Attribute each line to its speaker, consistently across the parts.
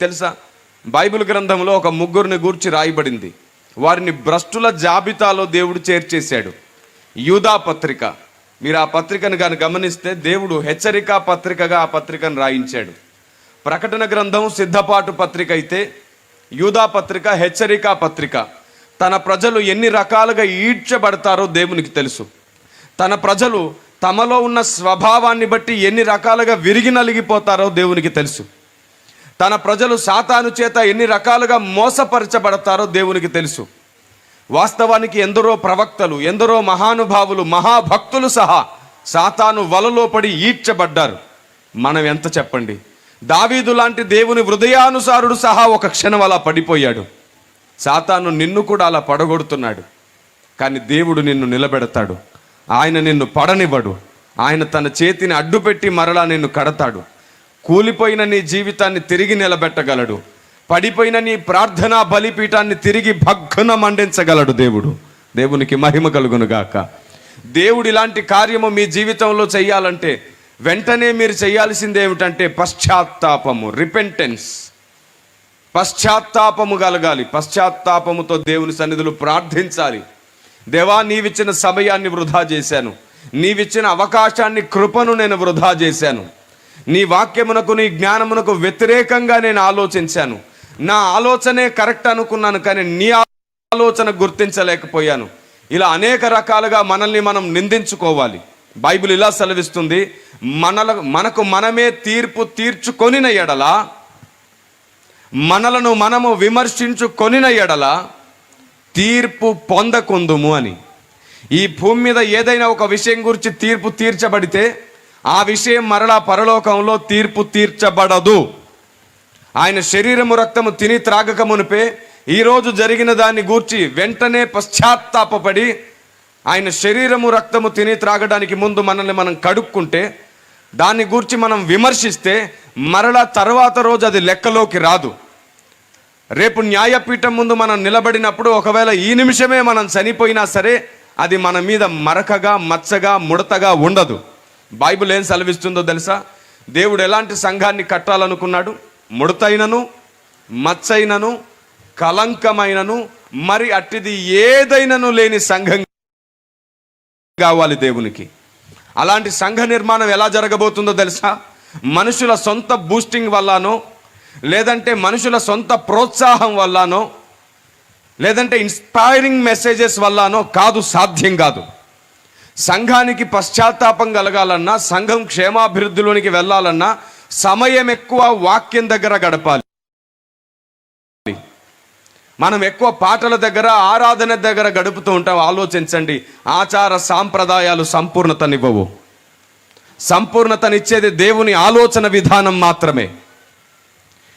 Speaker 1: తెలుసా? బైబిల్ గ్రంథంలో ఒక ముగ్గురిని గూర్చి రాయబడింది. వారిని భ్రష్టుల జాబితాలో దేవుడు చేర్చేశాడు. యూదా పత్రిక, మీరు ఆ పత్రికను కానీ గమనిస్తే దేవుడు హెచ్చరికా పత్రికగా ఆ పత్రికను రాయించాడు. ప్రకటన గ్రంథం సిద్ధపాటు పత్రిక అయితే, యూదా పత్రిక హెచ్చరికా పత్రిక. తన ప్రజలు ఎన్ని రకాలుగా ఈడ్చబడతారో దేవునికి తెలుసు. తన ప్రజలు తమలో ఉన్న స్వభావాన్ని బట్టి ఎన్ని రకాలుగా విరిగి నలిగిపోతారో దేవునికి తెలుసు. తన ప్రజలు సాతాను చేత ఎన్ని రకాలుగా మోసపరచబడతారో దేవునికి తెలుసు. వాస్తవానికి ఎందరో ప్రవక్తలు, ఎందరో మహానుభావులు, మహాభక్తులు సహా సాతాను వలలో పడి ఈడ్చబడ్డారు. మనం ఎంత చెప్పండి? దావీదు లాంటి దేవుని హృదయానుసారుడు సహా ఒక క్షణం అలా పడిపోయాడు. సాతాను నిన్ను కూడా అలా పడగొడుతున్నాడు. కానీ దేవుడు నిన్ను నిలబెడతాడు. ఆయన నిన్ను పడనివ్వడు. ఆయన తన చేతిని అడ్డుపెట్టి మరలా నిన్ను కడతాడు. కూలిపోయిన నీ జీవితాన్ని తిరిగి నిలబెట్టగలడు. పడిపోయిన నీ ప్రార్థనా బలిపీఠాన్ని తిరిగి భగ్గున మండించగలడు దేవుడు. దేవునికి మహిమ కలుగునుగాక. దేవుడు ఇలాంటి కార్యము మీ జీవితంలో చెయ్యాలంటే వెంటనే మీరు చేయాల్సింది ఏమిటంటే పశ్చాత్తాపము, రిపెంటెన్స్. పశ్చాత్తాపము కలగాలి. పశ్చాత్తాపముతో దేవుని సన్నిధిలో ప్రార్థించాలి. దేవా, నీవిచ్చిన సమయాన్ని వృధా చేశాను, నీవిచ్చిన అవకాశాన్ని, కృపను నేను వృధా చేశాను. నీ వాక్యమునకు, నీ జ్ఞానమునకు వ్యతిరేకంగా నేను ఆలోచించాను. నా ఆలోచనే కరెక్ట్ అనుకున్నాను, కానీ నీ ఆలోచన గుర్తించలేకపోయాను. ఇలా అనేక రకాలుగా మనల్ని మనం నిందించుకోవాలి. బైబిల్ ఇలా సెలవిస్తుంది, మనకు మనమే తీర్పు తీర్చుకొనిన ఎడల, మనలను మనము విమర్శించుకొనిన ఎడల తీర్పు పొందకుందుము అని. ఈ భూమి మీద ఏదైనా ఒక విషయం గురించి తీర్పు తీర్చబడితే ఆ విషయం మరలా పరలోకంలో తీర్పు తీర్చబడదు. ఆయన శరీరము రక్తము తిని త్రాగక మునిపే ఈరోజు జరిగిన దాన్ని గూర్చి వెంటనే పశ్చాత్తాపపడి, ఆయన శరీరము రక్తము తిని త్రాగడానికి ముందు మనల్ని మనం కడుక్కుంటే, దాన్ని గూర్చి మనం విమర్శిస్తే మరలా తర్వాత రోజు అది లెక్కలోకి రాదు. రేపు న్యాయపీఠం ముందు మనం నిలబడినప్పుడు ఒకవేళ ఈ నిమిషమే మనం చనిపోయినా సరే అది మన మీద మరకగా, మచ్చగా, ముడతగా ఉండదు. బైబిల్ ఏం సెలవిస్తుందో తెలుసా? దేవుడు ఎలాంటి సంఘాన్ని కట్టాలనుకున్నాడు? ముడతైనను, మచ్చైనను, కలంకమైనను, మరి అట్టిది ఏదైనను లేని సంఘం కావాలి దేవునికి. అలాంటి సంఘ నిర్మాణం ఎలా జరగబోతుందో తెలుసా? మనుషుల సొంత బూస్టింగ్ వల్లనో, లేదంటే మనుషుల సొంత ప్రోత్సాహం వల్లనో, లేదంటే ఇన్స్పైరింగ్ మెసేజెస్ వల్లనో కాదు, సాధ్యం కాదు. సంఘానికి పశ్చాత్తాపం కలగాలన్నా, సంఘం క్షేమాభివృద్ధిలోనికి వెళ్ళాలన్నా సమయం ఎక్కువ వాక్యం దగ్గర గడపాలి. మనం ఎక్కువ పాటల దగ్గర, ఆరాధన దగ్గర గడుపుతూ ఉంటాం. ఆలోచించండి, ఆచార సాంప్రదాయాలు సంపూర్ణతనివ్వవు. సంపూర్ణతనిచ్చేది దేవుని ఆలోచన విధానం మాత్రమే.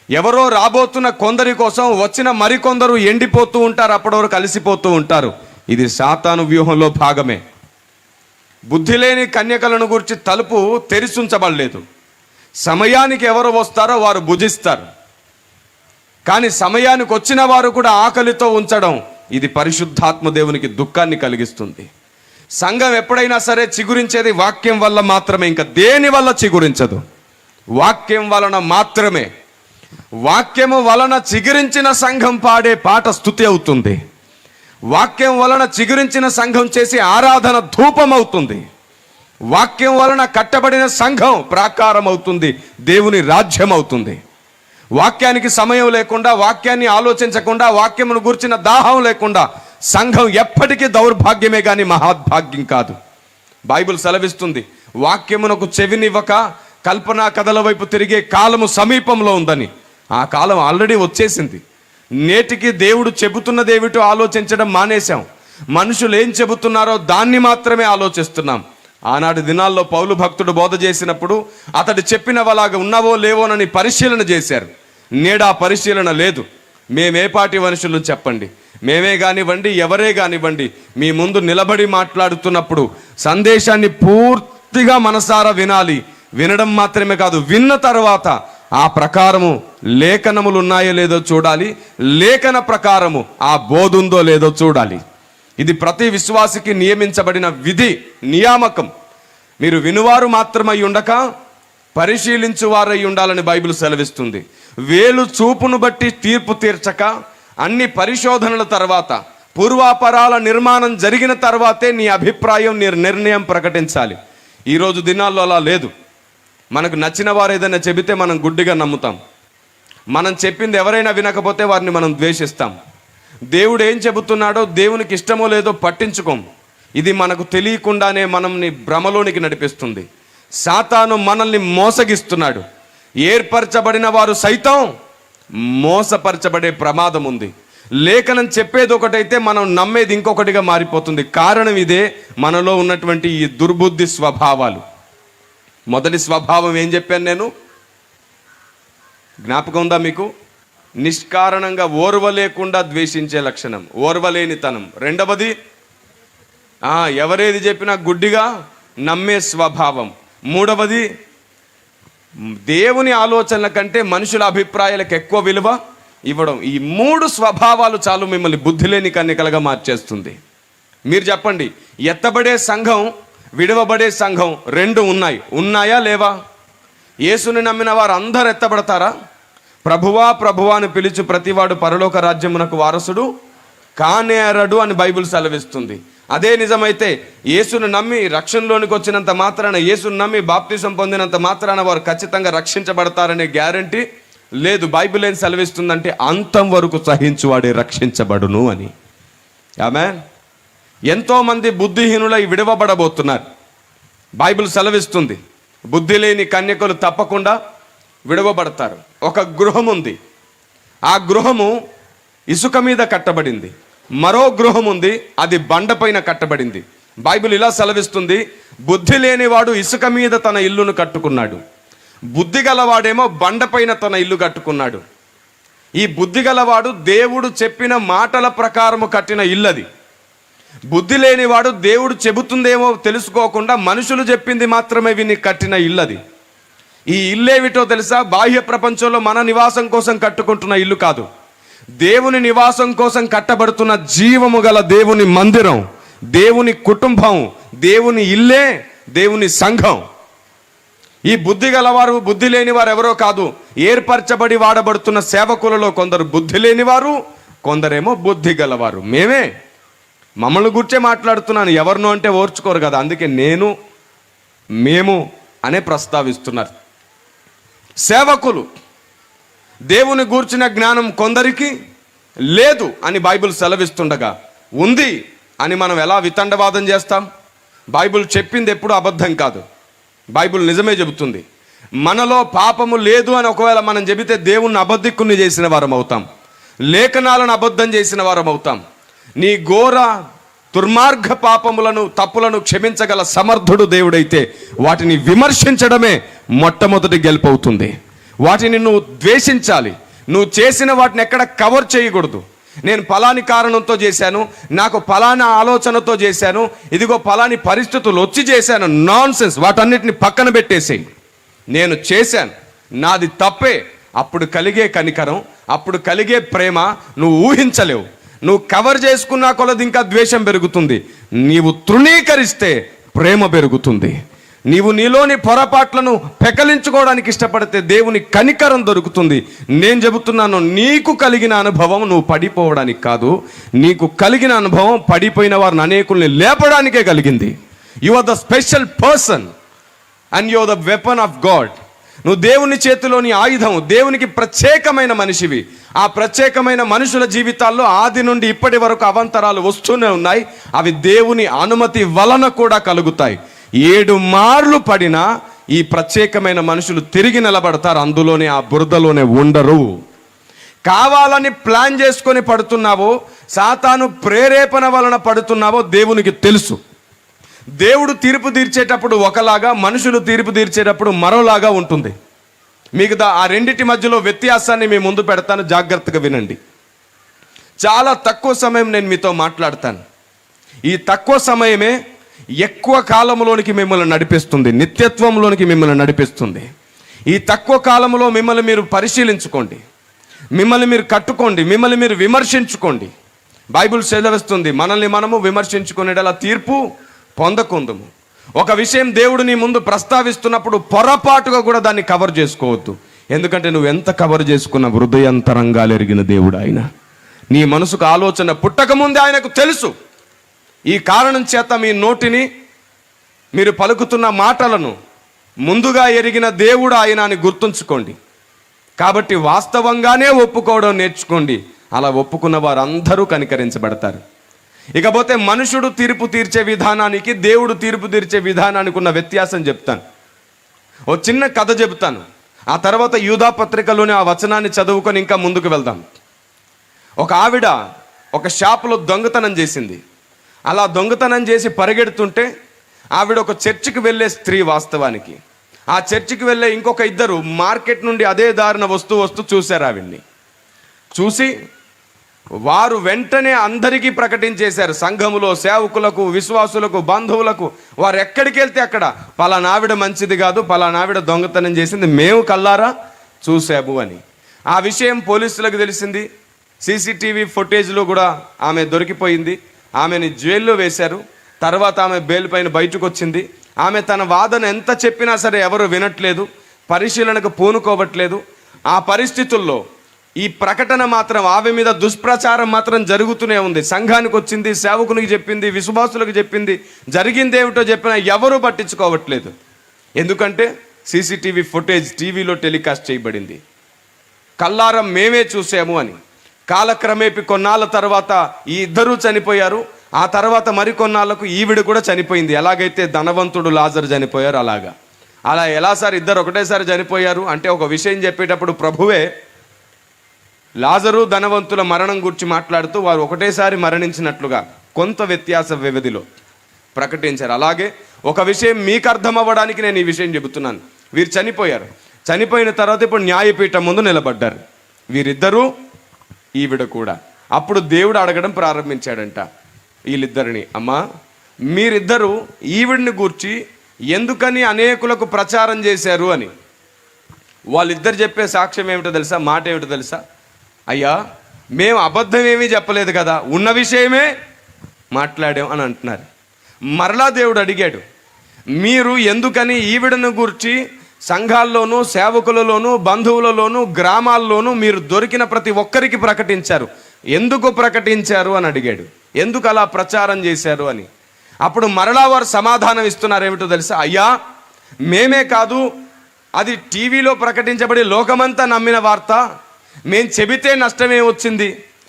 Speaker 1: ఎవరో రాబోతున్న కొందరి కోసం వచ్చిన మరికొందరు ఎండిపోతూ ఉంటారు, అప్పటి వరకు కలిసిపోతూ ఉంటారు. ఇది సాతాను వ్యూహంలో భాగమే. బుద్ధి లేని కన్యకలను గురించి తలుపు తెరిచుంచబడలేదు. సమయానికి ఎవరు వస్తారో వారు భుజిస్తారు. కానీ సమయానికి వచ్చిన వారు కూడా ఆకలితో ఉంచడం, ఇది పరిశుద్ధాత్మ దేవునికి దుఃఖాన్ని కలిగిస్తుంది. సంఘం ఎప్పుడైనా సరే చిగురించేది వాక్యం వల్ల మాత్రమే, ఇంకా దేని వల్ల చిగురించదు. వాక్యం వలన మాత్రమే. వాక్యము వలన చిగురించిన సంఘం పాడే పాట స్తుతి అవుతుంది. వాక్యం వలన చిగురించిన సంఘం చేసే ఆరాధన ధూపం అవుతుంది. వాక్యం వలన కట్టబడిన సంఘం ప్రాకారం అవుతుంది, దేవుని రాజ్యం అవుతుంది. వాక్యానికి సమయం లేకుండా, వాక్యాన్ని ఆలోచించకుండా, వాక్యమును గూర్చిన దాహం లేకుండా సంఘం ఎప్పటికీ దౌర్భాగ్యమే కానీ మహాద్భాగ్యం కాదు. బైబిల్ సెలవిస్తుంది, వాక్యమునకు చెవినివ్వక కల్పనా కథల వైపు తిరిగే కాలము సమీపంలో ఉందని. ఆ కాలం ఆల్రెడీ వచ్చేసింది. నేటికి దేవుడు చెబుతున్నదేమిటో ఆలోచించడం మానేశాం. మనుషులు ఏం చెబుతున్నారో దాన్ని మాత్రమే ఆలోచిస్తున్నాం. ఆనాటి దినాల్లో పౌలు భక్తుడు బోధ చేసినప్పుడు అతడు చెప్పినవలాగా ఉన్నావో లేవోనని పరిశీలన చేశారు. నేడా పరిశీలన లేదు. మేమే పాటి మనుషులు చెప్పండి, మేమే కానివ్వండి, ఎవరే కానివ్వండి, మీ ముందు నిలబడి మాట్లాడుతున్నప్పుడు సందేశాన్ని పూర్తిగా మనసారా వినాలి. వినడం మాత్రమే కాదు, విన్న తర్వాత ఆ ప్రకారము లేఖనములు ఉన్నాయో లేదో చూడాలి. లేఖన ప్రకారము ఆ బోధ ఉందో లేదో చూడాలి. ఇది ప్రతి విశ్వాసికి నియమించబడిన విధి, నియామకం. మీరు వినువారు మాత్రమై ఉండక పరిశీలించు వారై ఉండాలని బైబిల్ సెలవిస్తుంది. వేలు చూపును బట్టి తీర్పు తీర్చక అన్ని పరిశోధనల తర్వాత, పూర్వాపరాల నిర్మాణం జరిగిన తర్వాతే నీ అభిప్రాయం, నీ నిర్ణయం ప్రకటించాలి. ఈరోజు దినాల్లో అలా లేదు. మనకు నచ్చిన వారు ఏదైనా చెబితే మనం గుడ్డిగా నమ్ముతాం. మనం చెప్పింది ఎవరైనా వినకపోతే వారిని మనం ద్వేషిస్తాం. దేవుడు ఏం చెబుతున్నాడో, దేవునికి ఇష్టమో లేదో పట్టించుకోం. ఇది మనకు తెలియకుండానే మనల్ని భ్రమలోనికి నడిపిస్తుంది. సాతాను మనల్ని మోసగిస్తున్నాడు. ఏర్పరచబడిన వారు సైతం మోసపరచబడే ప్రమాదం ఉంది. లేఖనం చెప్పేది ఒకటైతే మనం నమ్మేది ఇంకొకటిగా మారిపోతుంది. కారణం ఇదే, మనలో ఉన్నటువంటి ఈ దుర్బుద్ధి స్వభావాలు. మొదటి స్వభావం ఏం చెప్పాను నేను? జ్ఞాపకం ఉందా మీకు? నిష్కారణంగా ఓర్వలేకుండా ద్వేషించే లక్షణం, ఓర్వలేనితనం. రెండవది ఎవరేది చెప్పినా గుడ్డిగా నమ్మే స్వభావం. మూడవది దేవుని ఆలోచనల కంటే మనుషుల అభిప్రాయాలకు ఎక్కువ విలువ ఇవ్వడం. ఈ మూడు స్వభావాలు చాలు మిమ్మల్ని బుద్ధి లేని కన్యకలుగా మార్చేస్తుంది. మీరు చెప్పండి, ఎత్తబడే సంఘం, విడవబడే సంఘం రెండు ఉన్నాయా లేవా? యేసుని నమ్మిన వారు అందరు ఎత్తబడతారా? ప్రభువా ప్రభువా అని పిలిచి ప్రతివాడు పరలోక రాజ్యమునకు వారసుడు కానేరడు అని బైబిల్ సెలవిస్తుంది. అదే నిజమైతే యేసును నమ్మి రక్షణలోనికి వచ్చినంత మాత్రాన, యేసును నమ్మి బాప్తిసం పొందినంత మాత్రాన వారు ఖచ్చితంగా రక్షించబడతారనే గ్యారంటీ లేదు. బైబిల్ ఏం సెలవిస్తుందంటే అంతం వరకు సహించువాడే రక్షించబడును అని. ఆమేన్. ఎంతోమంది బుద్ధిహీనులై విడవబడబోతున్నారు. బైబిల్ సెలవిస్తుంది బుద్ధి లేని కన్యకలు తప్పకుండా విడవబడతారు. ఒక గృహం ఉంది, ఆ గృహము ఇసుక మీద కట్టబడింది. మరో గృహం ఉంది, అది బండపైన కట్టబడింది. బైబిల్ ఇలా సెలవిస్తుంది, బుద్ధి లేనివాడు ఇసుక మీద తన ఇల్లును కట్టుకున్నాడు, బుద్ధి గలవాడేమో బండపైన తన ఇల్లు కట్టుకున్నాడు. ఈ బుద్ధి గలవాడు దేవుడు చెప్పిన మాటల ప్రకారము కట్టిన ఇల్లది. బుద్ధి లేనివాడు దేవుడు చెబుతుందేమో తెలుసుకోకుండా మనుషులు చెప్పింది మాత్రమే విని కట్టిన ఇల్లది. ఈ ఇల్లేమిటో తెలుసా? బాహ్య ప్రపంచంలో మన నివాసం కోసం కట్టుకుంటున్న ఇల్లు కాదు, దేవుని నివాసం కోసం కట్టబడుతున్న జీవము గల దేవుని మందిరం, దేవుని కుటుంబం, దేవుని ఇల్లే దేవుని సంఘం. ఈ బుద్ధి గలవారు, బుద్ధి లేని వారు ఎవరో కాదు, ఏర్పరచబడి వాడబడుతున్న సేవకులలో కొందరు బుద్ధి లేనివారు, కొందరేమో బుద్ధి గలవారు. మమ్మల్ని గుర్చే మాట్లాడుతున్నాను. ఎవరినో అంటే ఓర్చుకోరు కదా, అందుకే నేను, మేము అనే ప్రస్తావిస్తున్నారు. సేవకులు, దేవుని గూర్చిన జ్ఞానం కొందరికి లేదు అని బైబిల్ సెలవిస్తుండగా ఉంది అని మనం ఎలా వితండవాదం చేస్తాం? బైబిల్ చెప్పింది ఎప్పుడు అబద్ధం కాదు, బైబిల్ నిజమే చెబుతుంది. మనలో పాపము లేదు అని ఒకవేళ మనం చెబితే దేవుణ్ణి అబద్ధికుని చేసిన వారం అవుతాం, లేఖనాలను అబద్ధం చేసిన వారం అవుతాం. నీ ఘోర దుర్మార్గ పాపములను, తప్పులను క్షమించగల సమర్థుడు దేవుడైతే వాటిని విమర్శించడమే మొట్టమొదటి గెలుపవుతుంది. వాటిని నువ్వు ద్వేషించాలి. నువ్వు చేసిన వాటిని ఎక్కడ కవర్ చేయకూడదు. నేను ఫలాని కారణంతో చేశాను, నాకు ఫలానా ఆలోచనతో చేశాను, ఇదిగో ఫలాని పరిస్థితులు వచ్చి చేశాను, నాన్ సెన్స్. వాటన్నిటిని పక్కన పెట్టేసేయి. నేను చేశాను, నాది తప్పే. అప్పుడు కలిగే కనికరం, అప్పుడు కలిగే ప్రేమ నువ్వు ఊహించలేవు. నువ్వు కవర్ చేసుకున్నా కొలది ఇంకా ద్వేషం పెరుగుతుంది. నీవు తృణీకరిస్తే ప్రేమ పెరుగుతుంది. నీవు నీలోని పొరపాట్లను పెకలించుకోవడానికి ఇష్టపడితే దేవుని కనికరం దొరుకుతుంది. నేను చెబుతున్నాను, నీకు కలిగిన అనుభవం నువ్వు పడిపోవడానికి కాదు, నీకు కలిగిన అనుభవం పడిపోయిన వారిని అనేకుల్ని లేపడానికే కలిగింది. You are the special person and you are the weapon of God. నువ్వు దేవుని చేతిలోని ఆయుధం, దేవునికి ప్రత్యేకమైన మనిషివి. ఆ ప్రత్యేకమైన మనుషుల జీవితాల్లో ఆది నుండి ఇప్పటి వరకు అవాంతరాలు వస్తూనే ఉన్నాయి. అవి దేవుని అనుమతి వలన కూడా కలుగుతాయి. 7 మార్లు పడినా ఈ ప్రత్యేకమైన మనుషులు తిరిగి నిలబడతారు, అందులోనే, ఆ బురదలోనే ఉండరు. కావాలని ప్లాన్ చేసుకొని పడుతున్నావో, సాతాను ప్రేరేపణ వలన పడుతున్నావో దేవునికి తెలుసు. దేవుడు తీర్పు తీర్చేటప్పుడు ఒకలాగా, మనుషులు తీర్పు తీర్చేటప్పుడు మరోలాగా ఉంటుంది. మీకు ఆ రెండిటి మధ్యలో వ్యత్యాసాన్ని మీ ముందు పెడతాను, జాగ్రత్తగా వినండి. చాలా తక్కువ సమయం నేను మీతో మాట్లాడతాను. ఈ తక్కువ సమయమే ఎక్కువ కాలంలోనికి మిమ్మల్ని నడిపిస్తుంది, నిత్యత్వంలోనికి మిమ్మల్ని నడిపిస్తుంది. ఈ తక్కువ కాలంలో మిమ్మల్ని మీరు పరిశీలించుకోండి, మిమ్మల్ని మీరు కట్టుకోండి, మిమ్మల్ని మీరు విమర్శించుకోండి. బైబిల్ సెలవిస్తుంది, మనల్ని మనము విమర్శించుకునేలా తీర్పు పొందకుందుము. ఒక విషయం దేవుడు నీ ముందు ప్రస్తావిస్తున్నప్పుడు పొరపాటుగా కూడా దాన్ని కవర్ చేసుకోవద్దు. ఎందుకంటే నువ్వు ఎంత కవర్ చేసుకున్న హృదయంతరంగాలు ఎరిగిన దేవుడు ఆయన. నీ మనసుకు ఆలోచన పుట్టకముందే ఆయనకు తెలుసు. ఈ కారణం చేత మీ నోటిని, మీరు పలుకుతున్న మాటలను ముందుగా ఎరిగిన దేవుడు ఆయన అని గుర్తుంచుకోండి. కాబట్టి వాస్తవంగానే ఒప్పుకోవడం నేర్చుకోండి. అలా ఒప్పుకున్న వారందరూ కనికరించబడతారు. ఇకపోతే మనుషుడు తీర్పు తీర్చే విధానానికి, దేవుడు తీర్పు తీర్చే విధానానికి ఉన్న వ్యత్యాసం చెప్తాను. ఓ చిన్న కథ చెబుతాను. ఆ తర్వాత యూదా పత్రికలోని ఆ వచనాన్ని చదువుకొని ఇంకా ముందుకు వెళ్దాం. ఒక ఆవిడ ఒక షాపులో దొంగతనం చేసింది. అలా దొంగతనం చేసి పరిగెడుతుంటే ఆవిడ ఒక చర్చికి వెళ్ళే స్త్రీ. వాస్తవానికి ఆ చర్చికి వెళ్ళే ఇంకొక ఇద్దరు మార్కెట్ నుండి అదే దారిన వస్తూ చూశారు ఆవిడ్ని. చూసి వారు వెంటనే అందరికీ ప్రకటించేశారు. సంఘములో సేవకులకు, విశ్వాసులకు, బంధువులకు. వారు ఎక్కడికి వెళ్తే అక్కడ పలానావిడ మంచిది కాదు, పలానావిడ దొంగతనం చేసింది, మేము కల్లారా చూసాము అని. ఆ విషయం పోలీసులకు తెలిసింది. సీసీటీవీ ఫుటేజ్లో కూడా ఆమె దొరికిపోయింది. ఆమెని జైల్లో వేశారు. తర్వాత ఆమె బెయిల్ పైన బయటకు వచ్చింది. ఆమె తన వాదన ఎంత చెప్పినా సరే ఎవరు వినట్లేదు, పరిశీలనకు పూనుకోవట్లేదు. ఆ పరిస్థితుల్లో ఈ ప్రకటన మాత్రం, ఆమె మీద దుష్ప్రచారం మాత్రం జరుగుతూనే ఉంది. సంఘానికి వచ్చింది, సేవకునికి చెప్పింది, విశ్వాసులకు చెప్పింది, జరిగిందేమిటో చెప్పినా ఎవరూ పట్టించుకోవట్లేదు. ఎందుకంటే సీసీటీవీ ఫుటేజ్ టీవీలో టెలికాస్ట్ చేయబడింది. కల్లారం మేమే చూసాము అని. కాలక్రమేపీ కొన్నాళ్ళ తర్వాత ఈ ఇద్దరూ చనిపోయారు. ఆ తర్వాత మరికొన్నాళ్ళకు ఈవిడ కూడా చనిపోయింది. ఎలాగైతే ధనవంతుడు లాజరు చనిపోయారు అలా ఎలా సార్ ఇద్దరు ఒకటేసారి చనిపోయారు అంటే, ఒక విషయం చెప్పేటప్పుడు ప్రభువే లాజరు ధనవంతుల మరణం గురించి మాట్లాడుతూ వారు ఒకటేసారి మరణించినట్లుగా కొంత వ్యత్యాస వ్యవధిలో ప్రకటించారు. అలాగే ఒక విషయం మీకు అర్థం అవ్వడానికి నేను ఈ విషయం చెబుతున్నాను. వీరు చనిపోయారు. చనిపోయిన తర్వాత ఇప్పుడు న్యాయపీఠం ముందు నిలబడ్డారు వీరిద్దరూ, ఈవిడ కూడా. అప్పుడు దేవుడు అడగడం ప్రారంభించాడంట వీళ్ళిద్దరిని, అమ్మా మీరిద్దరూ ఈవిడిని గూర్చి ఎందుకని అనేకులకు ప్రచారం చేశారు అని. వాళ్ళిద్దరు చెప్పే సాక్ష్యం ఏమిటో తెలుసా, మాట ఏమిటో తెలుసా? అయ్యా మేము అబద్ధం ఏమీ చెప్పలేదు కదా, ఉన్న విషయమే మాట్లాడాం అని అంటున్నారు. మరలా దేవుడు అడిగాడు, మీరు ఎందుకని ఈవిడను గూర్చి సంఘాల్లోనూ, సేవకులలోనూ, బంధువులలోనూ, గ్రామాల్లోనూ మీరు దొరికిన ప్రతి ఒక్కరికి ప్రకటించారు, ఎందుకు ప్రకటించారు అని అడిగాడు. ఎందుకు అలా ప్రచారం చేశారు అని. అప్పుడు మరలా వారు సమాధానం ఇస్తున్నారు ఏమిటో తెలుసా, అయ్యా మేమే కాదు, అది టీవీలో ప్రకటించబడి లోకమంతా నమ్మిన వార్త, మేము చెబితే నష్టమే వచ్చింది,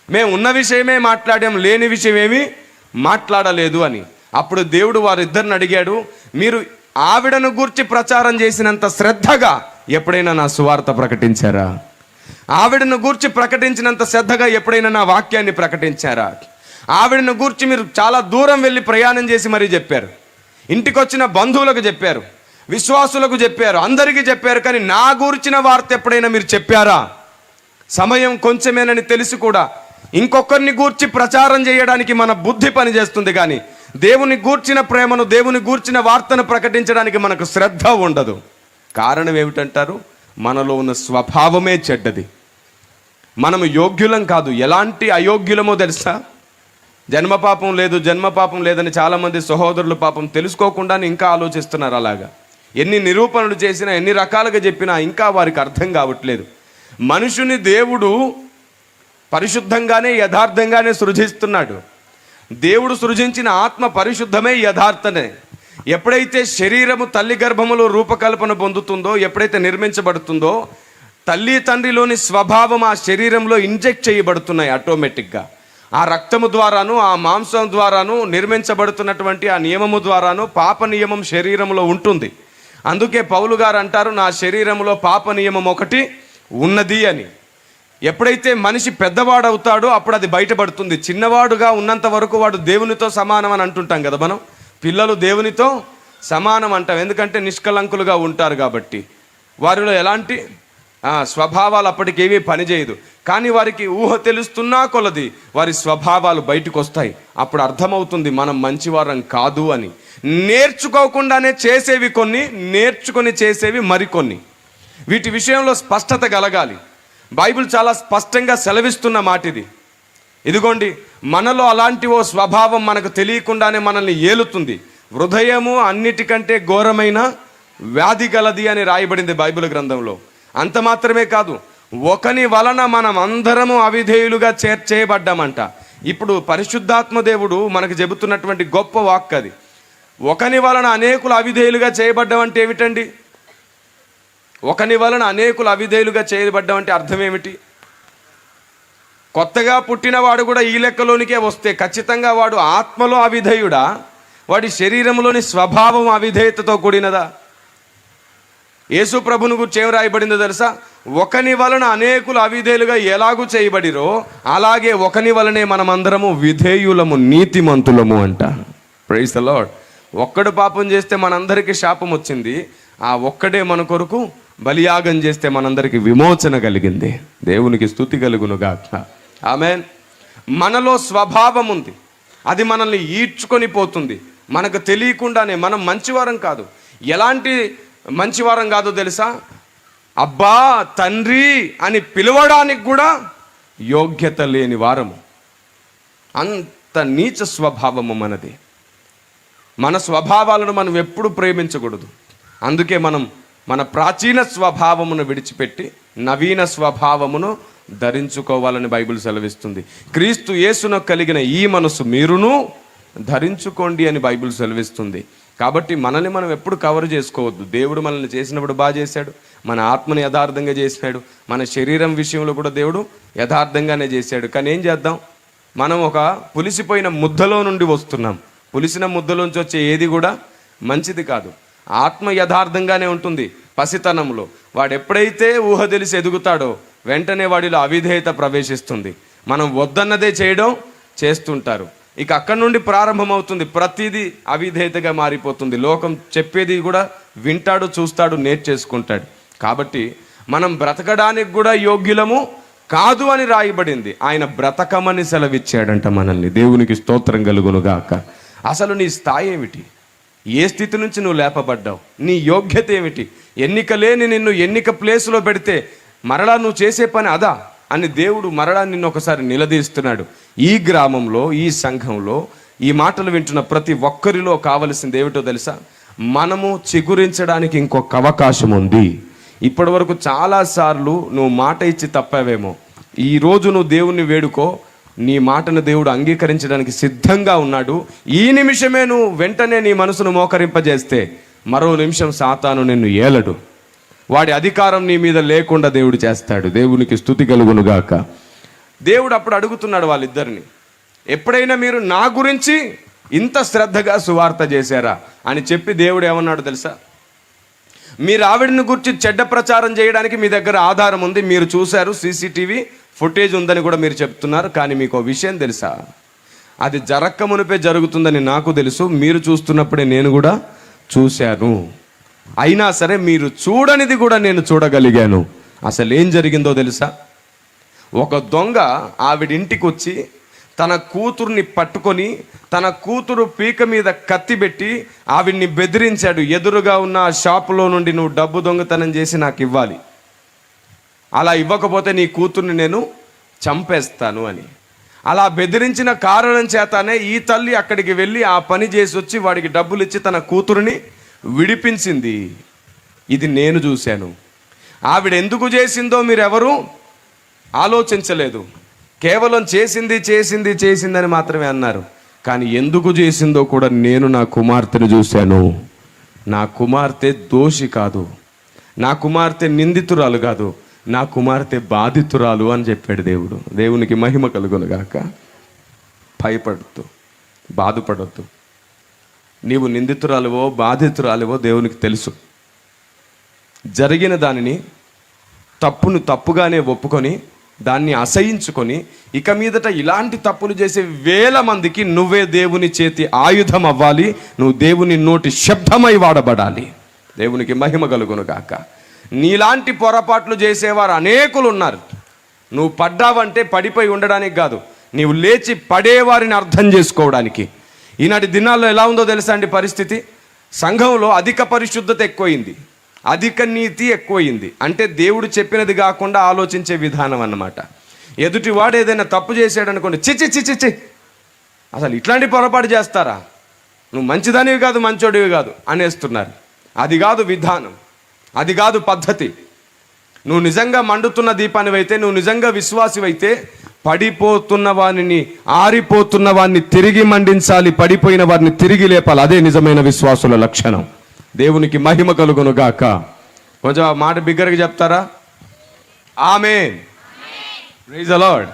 Speaker 1: మేము ఉన్న విషయమే మాట్లాడాం, లేని విషయం ఏమీ మాట్లాడలేదు అని. అప్పుడు దేవుడు వారిద్దరిని అడిగాడు, మీరు ఆవిడను గూర్చి ప్రచారం చేసినంత శ్రద్ధగా ఎప్పుడైనా నా సువార్త ప్రకటించారా? ఆవిడను గూర్చి ప్రకటించినంత శ్రద్ధగా ఎప్పుడైనా నా వాక్యాన్ని ప్రకటించారా? ఆవిడను గూర్చి మీరు చాలా దూరం వెళ్ళి ప్రయాణం చేసి మరీ చెప్పారు, ఇంటికి వచ్చిన బంధువులకు చెప్పారు, విశ్వాసులకు చెప్పారు, అందరికీ చెప్పారు, కానీ నా గూర్చిన వార్త ఎప్పుడైనా మీరు చెప్పారా? సమయం కొంచెమేనని తెలిసి కూడా ఇంకొకరిని గూర్చి ప్రచారం చేయడానికి మన బుద్ధి పనిచేస్తుంది, కానీ దేవుని గూర్చిన ప్రేమను, దేవుని గూర్చిన వార్తను ప్రకటించడానికి మనకు శ్రద్ధ ఉండదు. కారణం ఏమిటంటారు? మనలో ఉన్న స్వభావమే చెడ్డది. మనము యోగ్యులం కాదు, ఎలాంటి అయోగ్యులమో తెలుసా? జన్మపాపం లేదు, జన్మపాపం లేదని చాలామంది సహోదరులు పాపం తెలుసుకోకుండానే ఇంకా ఆలోచిస్తున్నారు. అలాగా ఎన్ని నిరూపణలు చేసినా, ఎన్ని రకాలుగా చెప్పినా ఇంకా వారికి అర్థం కావట్లేదు. మనుషుని దేవుడు పరిశుద్ధంగానే, యథార్థంగానే సృజిస్తున్నాడు. దేవుడు సృజించిన ఆత్మ పరిశుద్ధమే, యథార్థమే. ఎప్పుడైతే శరీరము తల్లి గర్భములో రూపకల్పన పొందుతుందో, ఎప్పుడైతే నిర్మించబడుతుందో, తల్లి తండ్రిలోని స్వభావం ఆ శరీరంలో ఇంజెక్ట్ చేయబడుతున్నాయి ఆటోమేటిక్గా. ఆ రక్తము ద్వారాను, ఆ మాంసం ద్వారాను నిర్మించబడుతున్నటువంటి ఆ నియమము ద్వారాను పాప నియమం శరీరంలో ఉంటుంది. అందుకే పౌలు గారు అంటారు, నా శరీరంలో పాప నియమం ఒకటి ఉన్నది అని. ఎప్పుడైతే మనిషి పెద్దవాడవుతాడో అప్పుడు అది బయటపడుతుంది. చిన్నవాడుగా ఉన్నంత వరకు వాడు దేవునితో సమానం అని అంటుంటాం కదా మనం. పిల్లలు దేవునితో సమానం అంటాం, ఎందుకంటే నిష్కలంకులుగా ఉంటారు కాబట్టి. వారిలో ఎలాంటి స్వభావాలు అప్పటికేమీ పనిచేయదు. కానీ వారికి ఊహ తెలుస్తున్నా కొలది వారి స్వభావాలు బయటకు వస్తాయి. అప్పుడు అర్థమవుతుంది మనం మంచివారం కాదు అని. నేర్చుకోకుండానే చేసేవి కొన్ని, నేర్చుకొని చేసేవి మరికొన్ని. వీటి విషయంలో స్పష్టత కలగాలి. బైబిల్ చాలా స్పష్టంగా సెలవిస్తున్న మాట ఇది. ఇదిగోండి, మనలో అలాంటి ఓ స్వభావం మనకు తెలియకుండానే మనల్ని ఏలుతుంది. హృదయము అన్నిటికంటే ఘోరమైన వ్యాధి గలది అని రాయబడింది బైబిల్ గ్రంథంలో. అంత మాత్రమే కాదు, ఒకని వలన మనం అందరము అవిధేయులుగా చేయబడ్డామంట. ఇప్పుడు పరిశుద్ధాత్మ దేవుడు మనకు చెబుతున్నటువంటి గొప్ప వాక్ అది. ఒకని వలన అనేకులు అవిధేయులుగా చేయబడ్డామంటే ఏమిటండి? ఒకని వలన అనేకులు అవిధేయులుగా చేయబడ్డామంటే అర్థం ఏమిటి? కొత్తగా పుట్టినవాడు కూడా ఈ లెక్కలోనికే వస్తే ఖచ్చితంగా వాడు ఆత్మలో అవిధేయుడా, వాడి శరీరంలోని స్వభావం అవిధేయతతో కూడినదా? యేసు ప్రభుని గురించి ఏం రాయబడిందో తెలుసా? ఒకని వలన అనేకులు అవిధేయులుగా ఎలాగూ చేయబడిరో అలాగే ఒకని వలనే మనమందరము విధేయులము, నీతిమంతులము అంట. Praise the Lord. ఒక్కడు పాపం చేస్తే మనందరికీ శాపం వచ్చింది, ఆ ఒక్కడే మన కొరకు బలియాగం చేస్తే మనందరికీ విమోచన కలిగింది. దేవునికి స్తుతి కలుగునుగాక. ఆమేన్. మనలో స్వభావం ఉంది, అది మనల్ని ఈడ్చుకొని పోతుంది. మనకు తెలియకుండానే మనం మంచివారం కాదు. ఎలాంటి మంచివారం కాదో తెలుసా? అబ్బా తండ్రి అని పిలవడానికి కూడా యోగ్యత లేని వారము. అంత నీచ స్వభావము మనది. మన స్వభావాలను మనం ఎప్పుడు ప్రేమించకూడదు. అందుకే మనం మన ప్రాచీన స్వభావమును విడిచిపెట్టి నవీన స్వభావమును ధరించుకోవాలని బైబిల్ సెలవిస్తుంది. క్రీస్తు యేసును కలిగిన ఈ మనసు మీరును ధరించుకోండి అని బైబిల్ సెలవిస్తుంది. కాబట్టి మనల్ని మనం ఎప్పుడు కవర్ చేసుకోవద్దు. దేవుడు మనల్ని చేసినప్పుడు బాగా చేశాడు, మన ఆత్మని యథార్థంగా చేశాడు, మన శరీరం విషయంలో కూడా దేవుడు యథార్థంగానే చేశాడు. కానీ ఏం చేద్దాం? మనం ఒక పులిసిపోయిన ముద్దలో నుండి వస్తున్నాం. పులిసిన ముద్దలోంచి వచ్చే ఏది కూడా మంచిది కాదు. ఆత్మ యథార్థంగానే ఉంటుంది. పసితనంలో వాడు ఎప్పుడైతే ఊహ తెలిసి ఎదుగుతాడో వెంటనే వాడిలో అవిధేయత ప్రవేశిస్తుంది. మనం వద్దన్నదే చేయడం చేస్తుంటారు. ఇక అక్కడి నుండి ప్రారంభమవుతుంది. ప్రతిదీ అవిధేయతగా మారిపోతుంది. లోకం చెప్పేది కూడా వింటాడు, చూస్తాడు, నేర్చేసుకుంటాడు. కాబట్టి మనం బ్రతకడానికి కూడా యోగ్యులము కాదు అని రాయబడింది. ఆయన బ్రతకమని సెలవిచ్చాడంట మనల్ని. దేవునికి స్తోత్రం కలుగునుగాక. అసలు నీ స్థాయి ఏమిటి? ఏ స్థితి నుంచి నువ్వు లేపబడ్డావు? నీ యోగ్యత ఏమిటి? ఎన్నిక లేని నిన్ను ఎన్నిక ప్లేసులో పెడితే మరలా నువ్వు చేసే పని అదా అని దేవుడు మరలా నిన్ను ఒకసారి నిలదీస్తున్నాడు. ఈ గ్రామంలో, ఈ సంఘంలో ఈ మాటలు వింటున్న ప్రతి ఒక్కరిలో కావలసింది ఏమిటో తెలుసా? మనము చిగురించడానికి ఇంకొక అవకాశం ఉంది. ఇప్పటి వరకు చాలాసార్లు నువ్వు మాట ఇచ్చి తప్పావేమో. ఈరోజు నువ్వు దేవుణ్ణి వేడుకో, నీ మాటను దేవుడు అంగీకరించడానికి సిద్ధంగా ఉన్నాడు. ఈ నిమిషమే నువ్వు వెంటనే నీ మనసును మోకరింపజేస్తే మరో నిమిషం సాతాను నిన్ను ఏలడు. వాడి అధికారం నీ మీద లేకుండా దేవుడు చేస్తాడు. దేవునికి స్తుతి కలుగునుగాక. దేవుడు అప్పుడు అడుగుతున్నాడు వాళ్ళిద్దరిని, ఎప్పుడైనా మీరు నా గురించి ఇంత శ్రద్ధగా సువార్త చేశారా అని చెప్పి దేవుడు ఏమన్నాడు తెలుసా? మీరు ఆవిడని గురించి చెడ్డ ప్రచారం చేయడానికి మీ దగ్గర ఆధారం ఉంది, మీరు చూశారు, సీసీటీవీ ఫుటేజ్ ఉందని కూడా మీరు చెప్తున్నారు. కానీ మీకు ఒక విషయం తెలుసా? అది జరక్క మునిపే జరుగుతుందని నాకు తెలుసు, మీరు చూస్తున్నప్పుడే నేను కూడా చూశాను. అయినా సరే మీరు చూడనిది కూడా నేను చూడగలిగాను. అసలు ఏం జరిగిందో తెలుసా? ఒక దొంగ ఆవిడింటికి వచ్చి తన కూతుర్ని పట్టుకొని తన కూతురు పీక మీద కత్తి పెట్టి ఆవిడ్ని బెదిరించాడు. ఎదురుగా ఉన్న ఆ షాపులో నుండి నువ్వు డబ్బు దొంగతనం చేసి నాకు ఇవ్వాలి, అలా ఇవ్వకపోతే నీ కూతుర్ని నేను చంపేస్తాను అని. అలా బెదిరించిన కారణం చేతనే ఈ తల్లి అక్కడికి వెళ్ళి ఆ పని చేసి వచ్చి వాడికి డబ్బులు ఇచ్చి తన కూతురుని విడిపించింది. ఇది నేను చూశాను. ఆవిడ ఎందుకు చేసిందో మీరెవరూ ఆలోచించలేదు. కేవలం చేసింది చేసింది చేసిందని మాత్రమే అన్నారు. కానీ ఎందుకు చేసిందో కూడా నేను నా కుమార్తెను చూశాను. నా కుమార్తె దోషి కాదు, నా కుమార్తె నిందితురాలు కాదు, నా కుమార్తె బాధితురాలు అని చెప్పాడు దేవుడు. దేవునికి మహిమ కలుగునుగాక. భయపడద్దు, బాధపడద్దు. నీవు నిందితురాలువో బాధితురాలువో దేవునికి తెలుసు. జరిగిన దానిని తప్పును తప్పుగానే ఒప్పుకొని దాన్ని అసహించుకొని ఇక మీదట ఇలాంటి తప్పులు చేసే వేల మందికి నువ్వే దేవుని చేతి ఆయుధం అవ్వాలి. నువ్వు దేవుని నోటి శబ్దమై వాడబడాలి. దేవునికి మహిమ కలుగునుగాక. నీలాంటి పొరపాట్లు చేసేవారు అనేకులు ఉన్నారు. నువ్వు పడ్డావంటే పడిపోయి ఉండడానికి కాదు, నీవు లేచి పడేవారిని అర్థం చేసుకోవడానికి. ఈనాటి దినాల్లో ఎలా ఉందో తెలుసా అండి పరిస్థితి? సంఘంలో అధిక పరిశుద్ధత ఎక్కువైంది, అధిక నీతి ఎక్కువైంది. అంటే దేవుడు చెప్పినది కాకుండా ఆలోచించే విధానం అన్నమాట. ఎదుటివాడు ఏదైనా తప్పు చేశాడు అనుకోండి, చిచి చిచి చి, అసలు ఇట్లాంటి పొరపాటు చేస్తారా, నువ్వు మంచిదానివి కాదు, మంచోడివి కాదు అనేస్తున్నారు. అది కాదు విధానం, అది కాదు పద్ధతి. నువ్వు నిజంగా మండుతున్న దీపానివైతే, నువ్వు నిజంగా విశ్వాసివైతే పడిపోతున్న వారిని, ఆరిపోతున్న వారిని తిరిగి మండించాలి, పడిపోయిన వారిని తిరిగి లేపాలి. అదే నిజమైన విశ్వాసుల లక్షణం. దేవునికి మహిమ కలుగును గాక. కొంచెం ఆ మాట బిగ్గరగా చెప్తారా? ఆమేన్, ప్రైజ్ ది లార్డ్.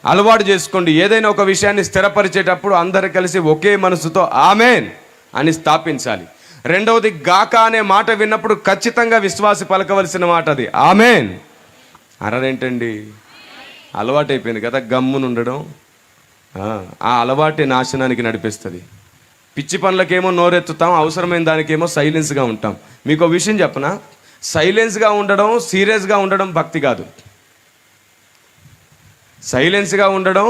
Speaker 1: అలవాటు చేసుకోండి. ఏదైనా ఒక విషయాన్ని స్థిరపరిచేటప్పుడు అందరు కలిసి ఒకే మనసుతో ఆమేన్ అని స్థాపించాలి. రెండవది, గాక అనే మాట విన్నప్పుడు ఖచ్చితంగా విశ్వాసి పలకవలసిన మాట అది ఆమేన్. అనరేంటండి, అలవాటు అయిపోయింది కదా గమ్మునుండడం. ఆ అలవాటే నాశనానికి నడిపిస్తుంది. పిచ్చి పనులకేమో నోరెత్తుతాం, అవసరమైన దానికేమో సైలెన్స్గా ఉంటాం. మీకు ఒక విషయం చెప్పనా, సైలెన్స్గా ఉండడం, సీరియస్గా ఉండడం భక్తి కాదు. సైలెన్స్గా ఉండడం,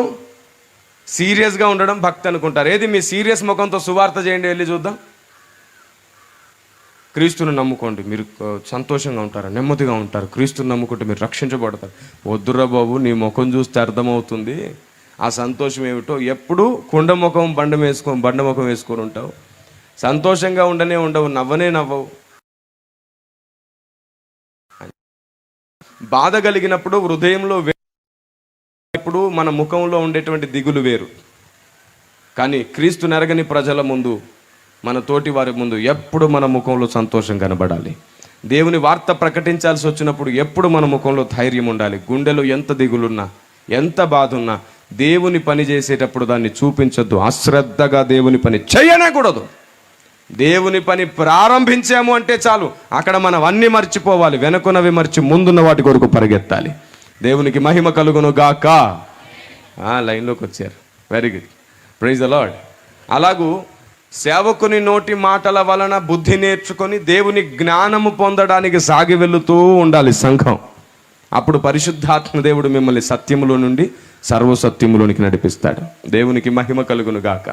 Speaker 1: సీరియస్గా ఉండడం భక్తి అనుకుంటారు. ఏది మీ సీరియస్ ముఖంతో సువార్త చేయండి, వెళ్ళి చూద్దాం. క్రీస్తుని నమ్ముకోండి, మీరు సంతోషంగా ఉంటారు, నెమ్మదిగా ఉంటారు. క్రీస్తుని నమ్ముకుంటే మీరు రక్షించబడతారు. వద్దురా బాబు, నీ ముఖం చూస్తే అర్థమవుతుంది ఆ సంతోషం ఏమిటో. ఎప్పుడు బండ ముఖం వేసుకొని ఉంటావు. సంతోషంగా ఉండనే ఉండవు, నవ్వనే నవ్వవు. బాధ కలిగినప్పుడు హృదయంలో ఇప్పుడు మన ముఖంలో ఉండేటువంటి దిగులు వేరు. కానీ క్రీస్తు నెరగని ప్రజల ముందు, మన తోటి వారి ముందు ఎప్పుడు మన ముఖంలో సంతోషం కనబడాలి. దేవుని వార్త ప్రకటించాల్సి వచ్చినప్పుడు ఎప్పుడు మన ముఖంలో ధైర్యం ఉండాలి. గుండెలో ఎంత దిగులున్నా, ఎంత బాధ ఉన్నా, దేవుని పని చేసేటప్పుడు దాన్ని చూపించొద్దు. అశ్రద్ధగా దేవుని పని చేయనకూడదు. దేవుని పని ప్రారంభించాము అంటే చాలు, అక్కడ మనం అన్నీ మర్చిపోవాలి. వెనుకున్నవి మర్చి ముందున్న వాటి కొరకు పరిగెత్తాలి. దేవునికి మహిమ కలుగును గాక. లైన్లోకి వచ్చారు, very good, praise the Lord. అలాగూ సేవకుని నోటి మాటల వలన బుద్ధి నేర్చుకొని దేవుని జ్ఞానము పొందడానికి సాగి వెళుతూ ఉండాలి సంఘం. అప్పుడు పరిశుద్ధాత్మ దేవుడు మిమ్మల్ని సత్యములో నుండి సర్వసత్యములోనికి నడిపిస్తాడు. దేవునికి మహిమ కలుగును గాక.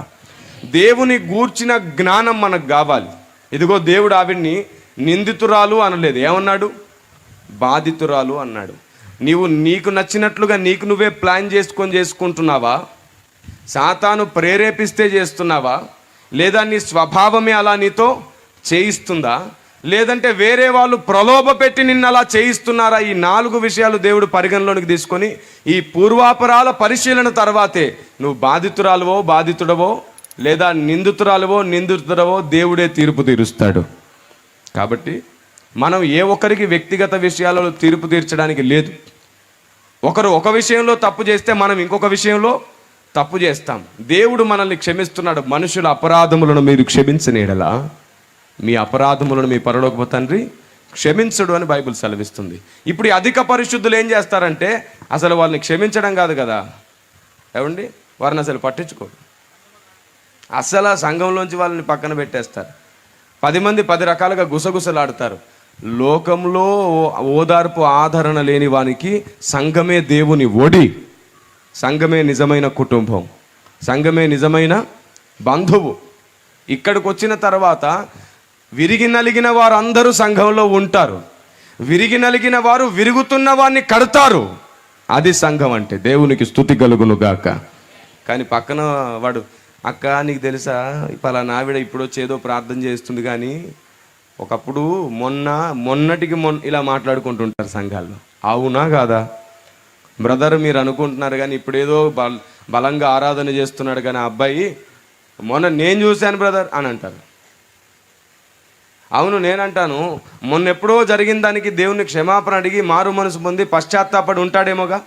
Speaker 1: దేవుని గూర్చిన జ్ఞానం మనకు కావాలి. ఇదిగో దేవుడు ఆవిడ్ని నిందితురాలు అనలేదు, ఏమన్నాడు? బాధితురాలు అన్నాడు. నీకు నచ్చినట్లుగా నీకు నువ్వే ప్లాన్ చేసుకుంటున్నావా? సాతాను ప్రేరేపిస్తే చేస్తున్నావా? లేదా నీ స్వభావమే అలా నీతో చేయిస్తుందా? లేదంటే వేరే వాళ్ళు ప్రలోభ పెట్టి నిన్ను అలా చేయిస్తున్నారా? ఈ 4 విషయాలు దేవుడు పరిగణలోనికి తీసుకొని ఈ పూర్వాపరాల పరిశీలన తర్వాతే నువ్వు బాధితుడవో లేదా నిందితుడవో దేవుడే తీర్పు తీరుస్తాడు. కాబట్టి మనం ఏ ఒక్కరికి వ్యక్తిగత విషయాలలో తీర్పు తీర్చడానికి లేదు. ఒకరు ఒక విషయంలో తప్పు చేస్తే మనం ఇంకొక విషయంలో తప్పు చేస్తాం. దేవుడు మనల్ని క్షమిస్తున్నాడు. మనుషుల అపరాధములను మీరు క్షమించని యెడల మీ అపరాధములను మీ పరలోకపు తండ్రి క్షమించడు అని బైబిల్ సెలవిస్తుంది. ఇప్పుడు ఈ అధిక పరిశుద్ధులు ఏం చేస్తారంటే అసలు వాళ్ళని క్షమించడం కాదు కదా, ఏమండి, వారిని అసలు పట్టించుకోరు. అసలు ఆ సంఘంలోంచి వాళ్ళని పక్కన పెట్టేస్తారు. 10 మంది 10 రకాలుగా గుసగుసలాడతారు. లోకంలో ఓదార్పు ఆదరణ లేని వానికి సంఘమే దేవుని ఒడి, సంఘమే నిజమైన కుటుంబం, సంఘమే నిజమైన బంధువు. ఇక్కడికి వచ్చిన తర్వాత విరిగి నలిగిన వారు అందరూ సంఘంలో ఉంటారు. విరిగి నలిగిన వారు విరుగుతున్న వారిని కడతారు. అది సంఘం అంటే. దేవునికి స్తుతి కలుగును గాక. కానీ పక్కన వాడు, అక్క నీకు తెలుసా పలానా ఆవిడ ఇప్పుడు వచ్చేదో ప్రార్థన చేస్తుంది, కానీ ఒకప్పుడు మొన్నటికి ఇలా మాట్లాడుకుంటుంటారు సంఘాల్లో. అవునా కాదా బ్రదర్? మీరు అనుకుంటున్నారు కానీ ఇప్పుడేదో బలంగా ఆరాధన చేస్తున్నాడు, కానీ ఆ అబ్బాయి మొన్న నేను చూశాను బ్రదర్ అని అంటారు. అవును, నేనంటాను మొన్న ఎప్పుడో జరిగిన దానికి దేవుని క్షమాపణ అడిగి మారు మనసు పొంది పశ్చాత్తాపడి ఉంటాడేమోగా.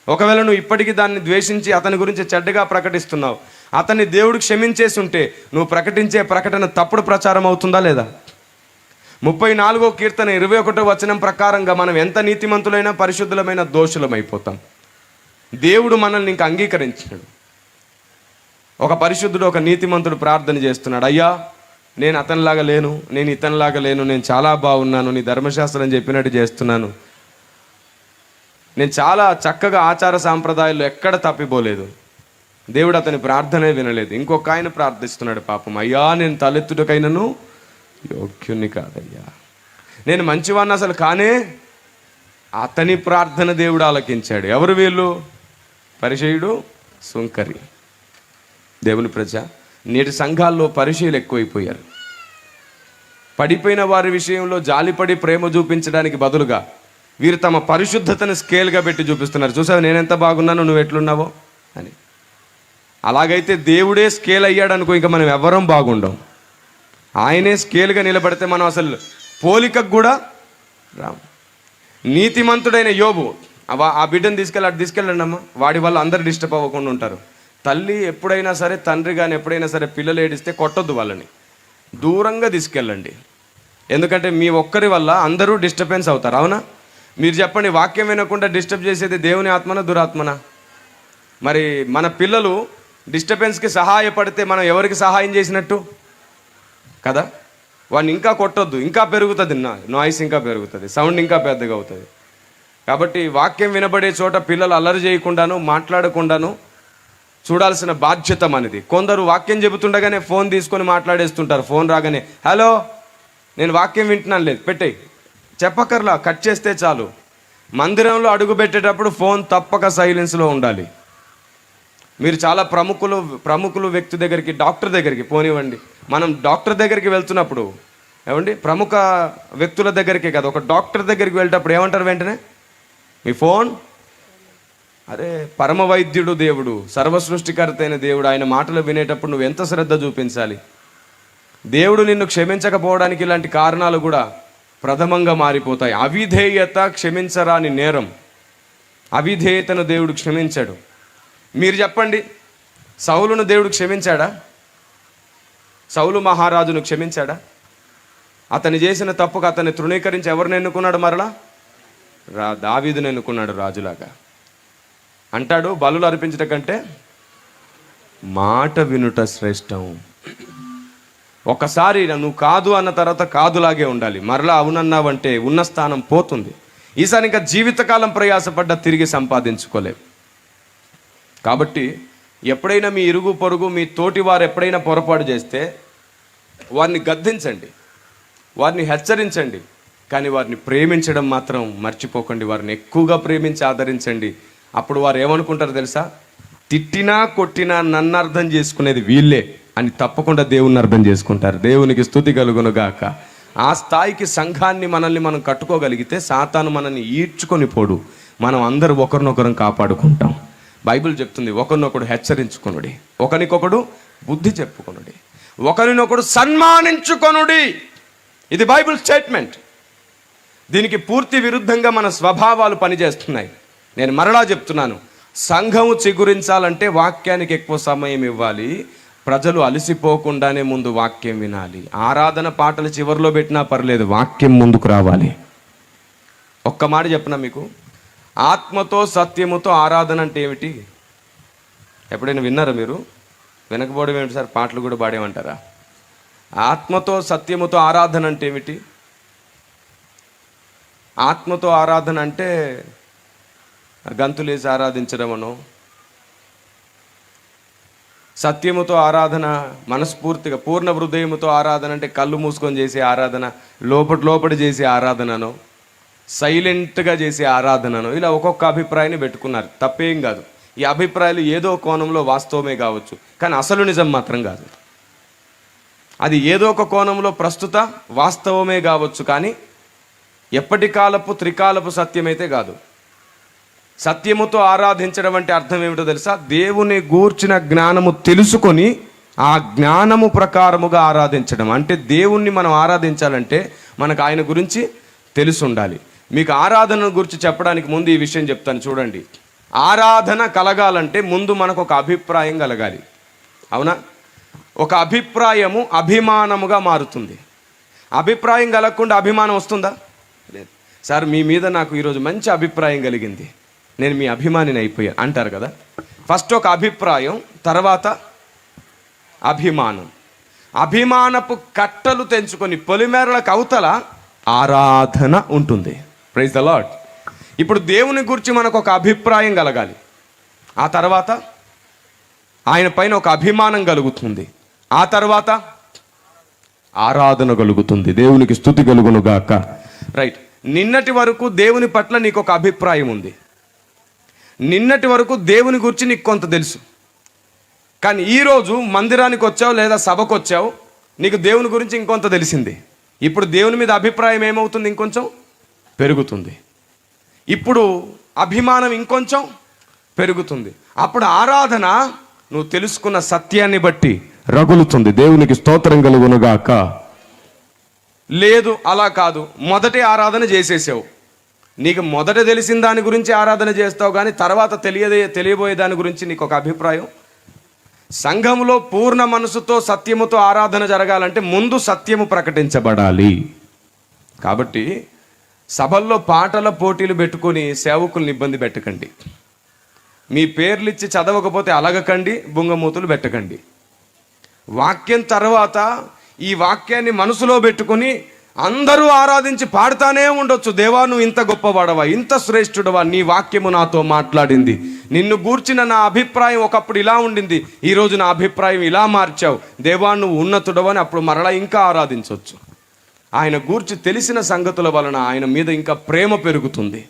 Speaker 1: ఒకవేళ నువ్వు ఇప్పటికీ దాన్ని ద్వేషించి అతని గురించి చెడ్డగా ప్రకటిస్తున్నావు, అతన్ని దేవుడు క్షమించేసి ఉంటే నువ్వు ప్రకటించే ప్రకటన తప్పుడు ప్రచారం అవుతుందా లేదా? 34వ కీర్తన 21వ వచనం ప్రకారంగా మనం ఎంత నీతిమంతులైనా పరిశుద్ధులమైన దోషులమైపోతాం. దేవుడు మనల్ని ఇంకా అంగీకరించాడు. ఒక పరిశుద్ధుడు, ఒక నీతిమంతుడు ప్రార్థన చేస్తున్నాడు, అయ్యా నేను అతనిలాగా లేను, నేను ఇతనిలాగా లేను, నేను చాలా బాగున్నాను, నీ ధర్మశాస్త్రం చెప్పినట్టు చేస్తున్నాను, నేను చాలా చక్కగా ఆచార సాంప్రదాయాల్లో ఎక్కడ తప్పిపోలేదు. దేవుడు అతని ప్రార్థనే వినలేదు. ఇంకొక ఆయన ప్రార్థిస్తున్నాడు, పాపం, అయ్యా నేను తలెత్తుటకైనను యోగ్యుని కాదయ్యా, నేను మంచివాడిని అసలు కానే. అతని ప్రార్థన దేవుడు ఆలకించాడు. ఎవరు వీళ్ళు? పరిసయ్యుడు, సుంకరి. దేవుని ప్రజ, నేటి సంఘాల్లో పరిచయులు ఎక్కువైపోయారు. పడిపోయిన వారి విషయంలో జాలిపడి ప్రేమ చూపించడానికి బదులుగా వీరు తమ పరిశుద్ధతను స్కేల్గా పెట్టి చూపిస్తున్నారు. చూసావు నేను ఎంత బాగున్నానో నువ్వు ఎట్లున్నావో అని. అలాగైతే దేవుడే స్కేల్ అయ్యాడు అనుకో, ఇంకా మనం ఎవ్వరం బాగుండం. ఆయనే స్కేల్గా నిలబడితే మనం అసలు పోలికకు కూడా రాము. నీతిమంతుడైన యోబు, ఆ బిడ్డను తీసుకెళ్ళండి అమ్మ, వాడి వల్ల అందరు డిస్టర్బ్ అవ్వకుండా ఉంటారు. తల్లి ఎప్పుడైనా సరే, తండ్రి కానీ ఎప్పుడైనా సరే పిల్లలు ఏడిస్తే కొట్టొద్దు, వాళ్ళని దూరంగా తీసుకెళ్ళండి. ఎందుకంటే మీ ఒక్కరి వల్ల అందరూ డిస్టర్బెన్స్ అవుతారు. అవునా? మీరు చెప్పండి, వాక్యం వినకుండా డిస్టర్బ్ చేసేది దేవుని ఆత్మనా దురాత్మనా? మరి మన పిల్లలు డిస్టర్బెన్స్కి సహాయపడితే మనం ఎవరికి సహాయం చేసినట్టు కదా? వాడిని ఇంకా కొట్టొద్దు, ఇంకా పెరుగుతుంది, నాయిస్ ఇంకా పెరుగుతుంది, సౌండ్ ఇంకా పెద్దగా అవుతుంది. కాబట్టి వాక్యం వినబడే చోట పిల్లలు అల్లరి చేయకుండాను మాట్లాడకుండాను చూడాల్సిన బాధ్యత మనది. కొందరు వాక్యం చెబుతుండగానే ఫోన్ తీసుకొని మాట్లాడేస్తుంటారు. ఫోన్ రాగానే హలో నేను వాక్యం వింటున్నాను, లేదు పెట్టేయి, చెప్పకర్లా, కట్ చేస్తే చాలు. మందిరంలో అడుగు పెట్టేటప్పుడు ఫోన్ తప్పక సైలెన్స్లో ఉండాలి. మీరు చాలా ప్రముఖులు వ్యక్తి దగ్గరికి, డాక్టర్ దగ్గరికి పోనివ్వండి, మనం డాక్టర్ దగ్గరికి వెళ్తున్నప్పుడు ఏమండి, ప్రముఖ వ్యక్తుల దగ్గరికి కదా, ఒక డాక్టర్ దగ్గరికి వెళ్ళేటప్పుడు ఏమంటారు వెంటనే? మీ ఫోన్. అరే పరమ వైద్యుడు దేవుడు, సర్వసృష్టికర్త అయిన దేవుడు, ఆయన మాటలు వినేటప్పుడు నువ్వు ఎంత శ్రద్ధ చూపించాలి. దేవుడు నిన్ను క్షమించకపోవడానికి ఇలాంటి కారణాలు కూడా ప్రథమంగా మారిపోతాయి. అవిధేయత క్షమించరాని నేరం. అవిధేయతను దేవుడు క్షమించాడు. మీరు చెప్పండి, సౌలును దేవుడు క్షమించాడా? సౌలు మహారాజును క్షమించాడా? అతను చేసిన తప్పుకు అతన్ని తృణీకరించి ఎవరిని ఎన్నుకున్నాడు? మరలా దావీదును ఎన్నుకున్నాడు రాజులాగా. అంటాడు, బలులు అర్పించడం కంటే మాట వినుట శ్రేష్టం. ఒకసారి నువ్వు కాదు అన్న తర్వాత కాదులాగే ఉండాలి. మరలా అవునన్నావంటే ఉన్న స్థానం పోతుంది. ఈసారి ఇంకా జీవితకాలం ప్రయాసపడ్డా తిరిగి సంపాదించుకోలేవు. కాబట్టి ఎప్పుడైనా మీ ఇరుగు పొరుగు, మీ తోటి వారు ఎప్పుడైనా పొరపాటు చేస్తే వారిని గద్దించండి, వారిని హెచ్చరించండి, కానీ వారిని ప్రేమించడం మాత్రం మర్చిపోకండి. వారిని ఎక్కువగా ప్రేమించి ఆదరించండి. అప్పుడు వారు ఏమనుకుంటారు తెలుసా? తిట్టినా కొట్టినా నన్ను అర్థం చేసుకునేది వీళ్ళే అని తప్పకుండా దేవుణ్ణి అర్థం చేసుకుంటారు. దేవునికి స్తుతి కలుగునుగాక. ఆ స్థాయికి సంఘాన్ని, మనల్ని మనం కట్టుకోగలిగితే సాతాను మనల్ని ఈడ్చుకొని పోడు. మనం అందరూ ఒకరినొకరం కాపాడుకుంటాం. బైబిల్ చెప్తుంది, ఒకరినొకడు హెచ్చరించుకొనుడి, ఒకరికొకడు బుద్ధి చెప్పుకొనుడి, ఒకరినొకడు సన్మానించుకొనుడి. ఇది బైబిల్ స్టేట్మెంట్. దీనికి పూర్తి విరుద్ధంగా మన స్వభావాలు పనిచేస్తున్నాయి. నేను మరలా చెప్తున్నాను, సంఘము చిగురించాలంటే వాక్యానికి ఎక్కువ సమయం ఇవ్వాలి. ప్రజలు అలసిపోకుండానే ముందు వాక్యం వినాలి. ఆరాధన పాటలు చివరిలో పెట్టినా పర్లేదు, వాక్యం ముందుకు రావాలి. ఒక్క మాట చెప్పనా మీకు, ఆత్మతో సత్యముతో ఆరాధన అంటే ఏమిటి? ఎప్పుడైనా విన్నారా మీరు? వినకపోవడం ఏమిటి సార్, పాటలు కూడా పాడేమంటారా? ఆత్మతో సత్యముతో ఆరాధన అంటే ఏమిటి? ఆత్మతో ఆరాధన అంటే గంతులేసి ఆరాధించడమనో, సత్యముతో ఆరాధన మనస్ఫూర్తిగా పూర్ణ హృదయముతో ఆరాధన అంటే కళ్ళు మూసుకొని చేసే ఆరాధన, లోపటి చేసే ఆరాధననో, సైలెంట్గా చేసే ఆరాధననో, ఇలా ఒక్కొక్క అభిప్రాయాన్ని పెట్టుకున్నారు. తప్పేం కాదు. ఈ అభిప్రాయాలు ఏదో కోణంలో వాస్తవమే కావచ్చు, కానీ అసలు నిజం మాత్రం కాదు. అది ఏదో ఒక కోణంలో ప్రస్తుత వాస్తవమే కావచ్చు, కానీ ఎప్పటి కాలపు త్రికాలపు సత్యమైతే కాదు. సత్యముతో ఆరాధించడం అంటే అర్థం ఏమిటో తెలుసా? దేవుని గూర్చిన జ్ఞానము తెలుసుకొని ఆ జ్ఞానము ప్రకారముగా ఆరాధించడం. అంటే దేవుణ్ణి మనం ఆరాధించాలంటే మనకు ఆయన గురించి తెలిసి ఉండాలి. మీకు ఆరాధన గురించి చెప్పడానికి ముందు ఈ విషయం చెప్తాను చూడండి. ఆరాధన కలగాలంటే ముందు మనకు ఒక అభిప్రాయం కలగాలి. అవునా? ఒక అభిప్రాయము అభిమానముగా మారుతుంది. అభిప్రాయం కలగకుండా అభిమానం వస్తుందా? లేదు. సార్ మీ మీద నాకు ఈరోజు మంచి అభిప్రాయం కలిగింది, నేను మీ అభిమానిని అయిపోయాను అంటారు కదా. ఫస్ట్ ఒక అభిప్రాయం, తర్వాత అభిమానం. అభిమానపు కట్టలు తెంచుకొని పొలిమేరలకు అవతల ఆరాధన ఉంటుంది. Praise the Lord. ఇప్పుడు దేవుని గురించి మనకు ఒక అభిప్రాయం కలగాలి, ఆ తర్వాత ఆయన పైన ఒక అభిమానం కలుగుతుంది, ఆ తర్వాత ఆరాధన కలుగుతుంది. దేవునికి స్తుతి కలుగునుగాక. రైట్. నిన్నటి వరకు దేవుని పట్ల నీకు ఒక అభిప్రాయం ఉంది, నిన్నటి వరకు దేవుని గురించి నీకు కొంత తెలుసు, కానీ ఈరోజు మందిరానికి వచ్చావు లేదా సభకు వచ్చావు, నీకు దేవుని గురించి ఇంకొంత తెలిసింది. ఇప్పుడు దేవుని మీద అభిప్రాయం ఏమవుతుంది? ఇంకొంచెం పెరుగుతుంది. ఇప్పుడు అభిమానం ఇంకొంచెం పెరుగుతుంది. అప్పుడు ఆరాధన నువ్వు తెలుసుకున్న సత్యాన్ని బట్టి రగులుతుంది. దేవునికి స్తోత్రం కలుగునుగాక. లేదు, అలా కాదు, మొదటి ఆరాధన చేసేసావు, నీకు మొదట తెలిసిన దాని గురించి ఆరాధన చేస్తావు, కానీ తర్వాత తెలియబోయే దాని గురించి నీకు ఒక అభిప్రాయం. సంఘంలో పూర్ణ మనసుతో సత్యముతో ఆరాధన జరగాలంటే ముందు సత్యము ప్రకటించబడాలి. కాబట్టి సభల్లో పాటల పోటీలు పెట్టుకొని సేవకుల్ని ఇబ్బంది పెట్టకండి. మీ పేర్లు ఇచ్చి చదవకపోతే అలగకండి, బుంగమూతులు పెట్టకండి. వాక్యం తర్వాత ఈ వాక్యాన్ని మనసులో పెట్టుకొని అందరూ ఆరాధించి పాడుతానే ఉండొచ్చు. దేవా, నువ్వు ఇంత గొప్పవాడవా, ఇంత శ్రేష్ఠుడవా, నీ వాక్యము నాతో మాట్లాడింది, నిన్ను గూర్చిన నా అభిప్రాయం ఒకప్పుడు ఇలా ఉండింది, ఈరోజు నా అభిప్రాయం ఇలా మార్చావు, దేవా నువ్వు ఉన్నతుడవా అని అప్పుడు మరలా ఇంకా ఆరాధించవచ్చు. ఆయన గూర్చి తెలిసిన సంగతుల వలన ఆయన మీద ఇంకా ప్రేమ పెరుగుతుంది.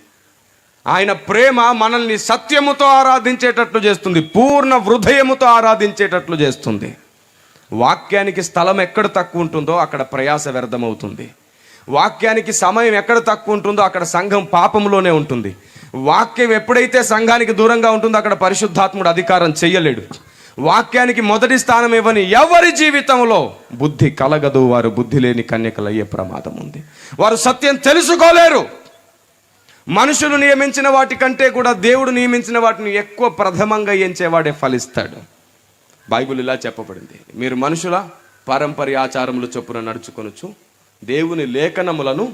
Speaker 1: ఆయన ప్రేమ మనల్ని సత్యముతో ఆరాధించేటట్లు చేస్తుంది, పూర్ణ హృదయముతో ఆరాధించేటట్లు చేస్తుంది. వాక్యానికి స్థలం ఎక్కడ తక్కువ ఉంటుందో అక్కడ ప్రయాస వ్యర్థమవుతుంది. వాక్యానికి సమయం ఎక్కడ తక్కువ ఉంటుందో అక్కడ సంఘం పాపంలోనే ఉంటుంది. వాక్యం ఎప్పుడైతే సంఘానికి దూరంగా ఉంటుందో అక్కడ పరిశుద్ధాత్ముడు అధికారం చెయ్యలేడు. వాక్యానికి మొదటి స్థానం ఇవ్వని ఎవరి జీవితంలో బుద్ధి కలగదు, వారు బుద్ధి లేని కన్యకలు అయ్యే ప్రమాదం ఉంది. వారు సత్యం తెలుసుకోలేరు. మనుషులు నియమించిన వాటి కంటే కూడా దేవుడు నియమించిన వాటిని ఎక్కువ ప్రథమంగా ఎంచేవాడే ఫలిస్తాడు. బైబిల్ ఇలా చెప్పబడింది, మీరు మనుషుల పారంపర్య ఆచారములు చొప్పున నడుచుకొనొచ్చు, దేవుని లేఖనములను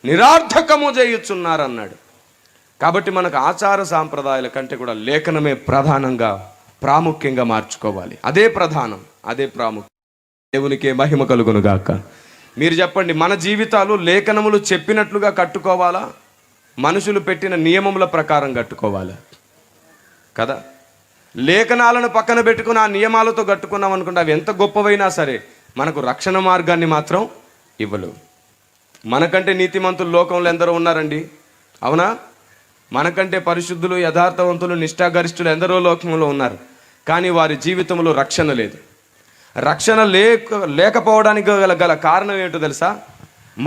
Speaker 1: నిరార్థకము చేయుచున్నారు అన్నాడు. కాబట్టి మనకు ఆచార సాంప్రదాయాల కంటే కూడా లేఖనమే ప్రధానంగా ప్రాముఖ్యంగా మార్చుకోవాలి. అదే ప్రధానం, అదే ప్రాముఖ్యం. దేవునికే మహిమ కలుగును గాక. మీరు చెప్పండి, మన జీవితాలు లేఖనములు చెప్పినట్లుగా కట్టుకోవాలా, మనుషులు పెట్టిన నియమముల ప్రకారం కట్టుకోవాలా? కదా, లేఖనాలను పక్కన పెట్టుకుని ఆ నియమాలతో కట్టుకున్నాం అనుకుంటే అవి ఎంత గొప్పవైనా సరే మనకు రక్షణ మార్గాన్ని మాత్రం ఇవ్వలేవు. మనకంటే నీతిమంతులు లోకంలో ఎందరో ఉన్నారండి, అవునా? మనకంటే పరిశుద్ధులు, యథార్థవంతులు, నిష్ఠాగరిష్ఠులు ఎందరో లోకంలో ఉన్నారు. కానీ వారి జీవితంలో రక్షణ లేదు. రక్షణ లేకపోవడానికి గల కారణం ఏంటో తెలుసా?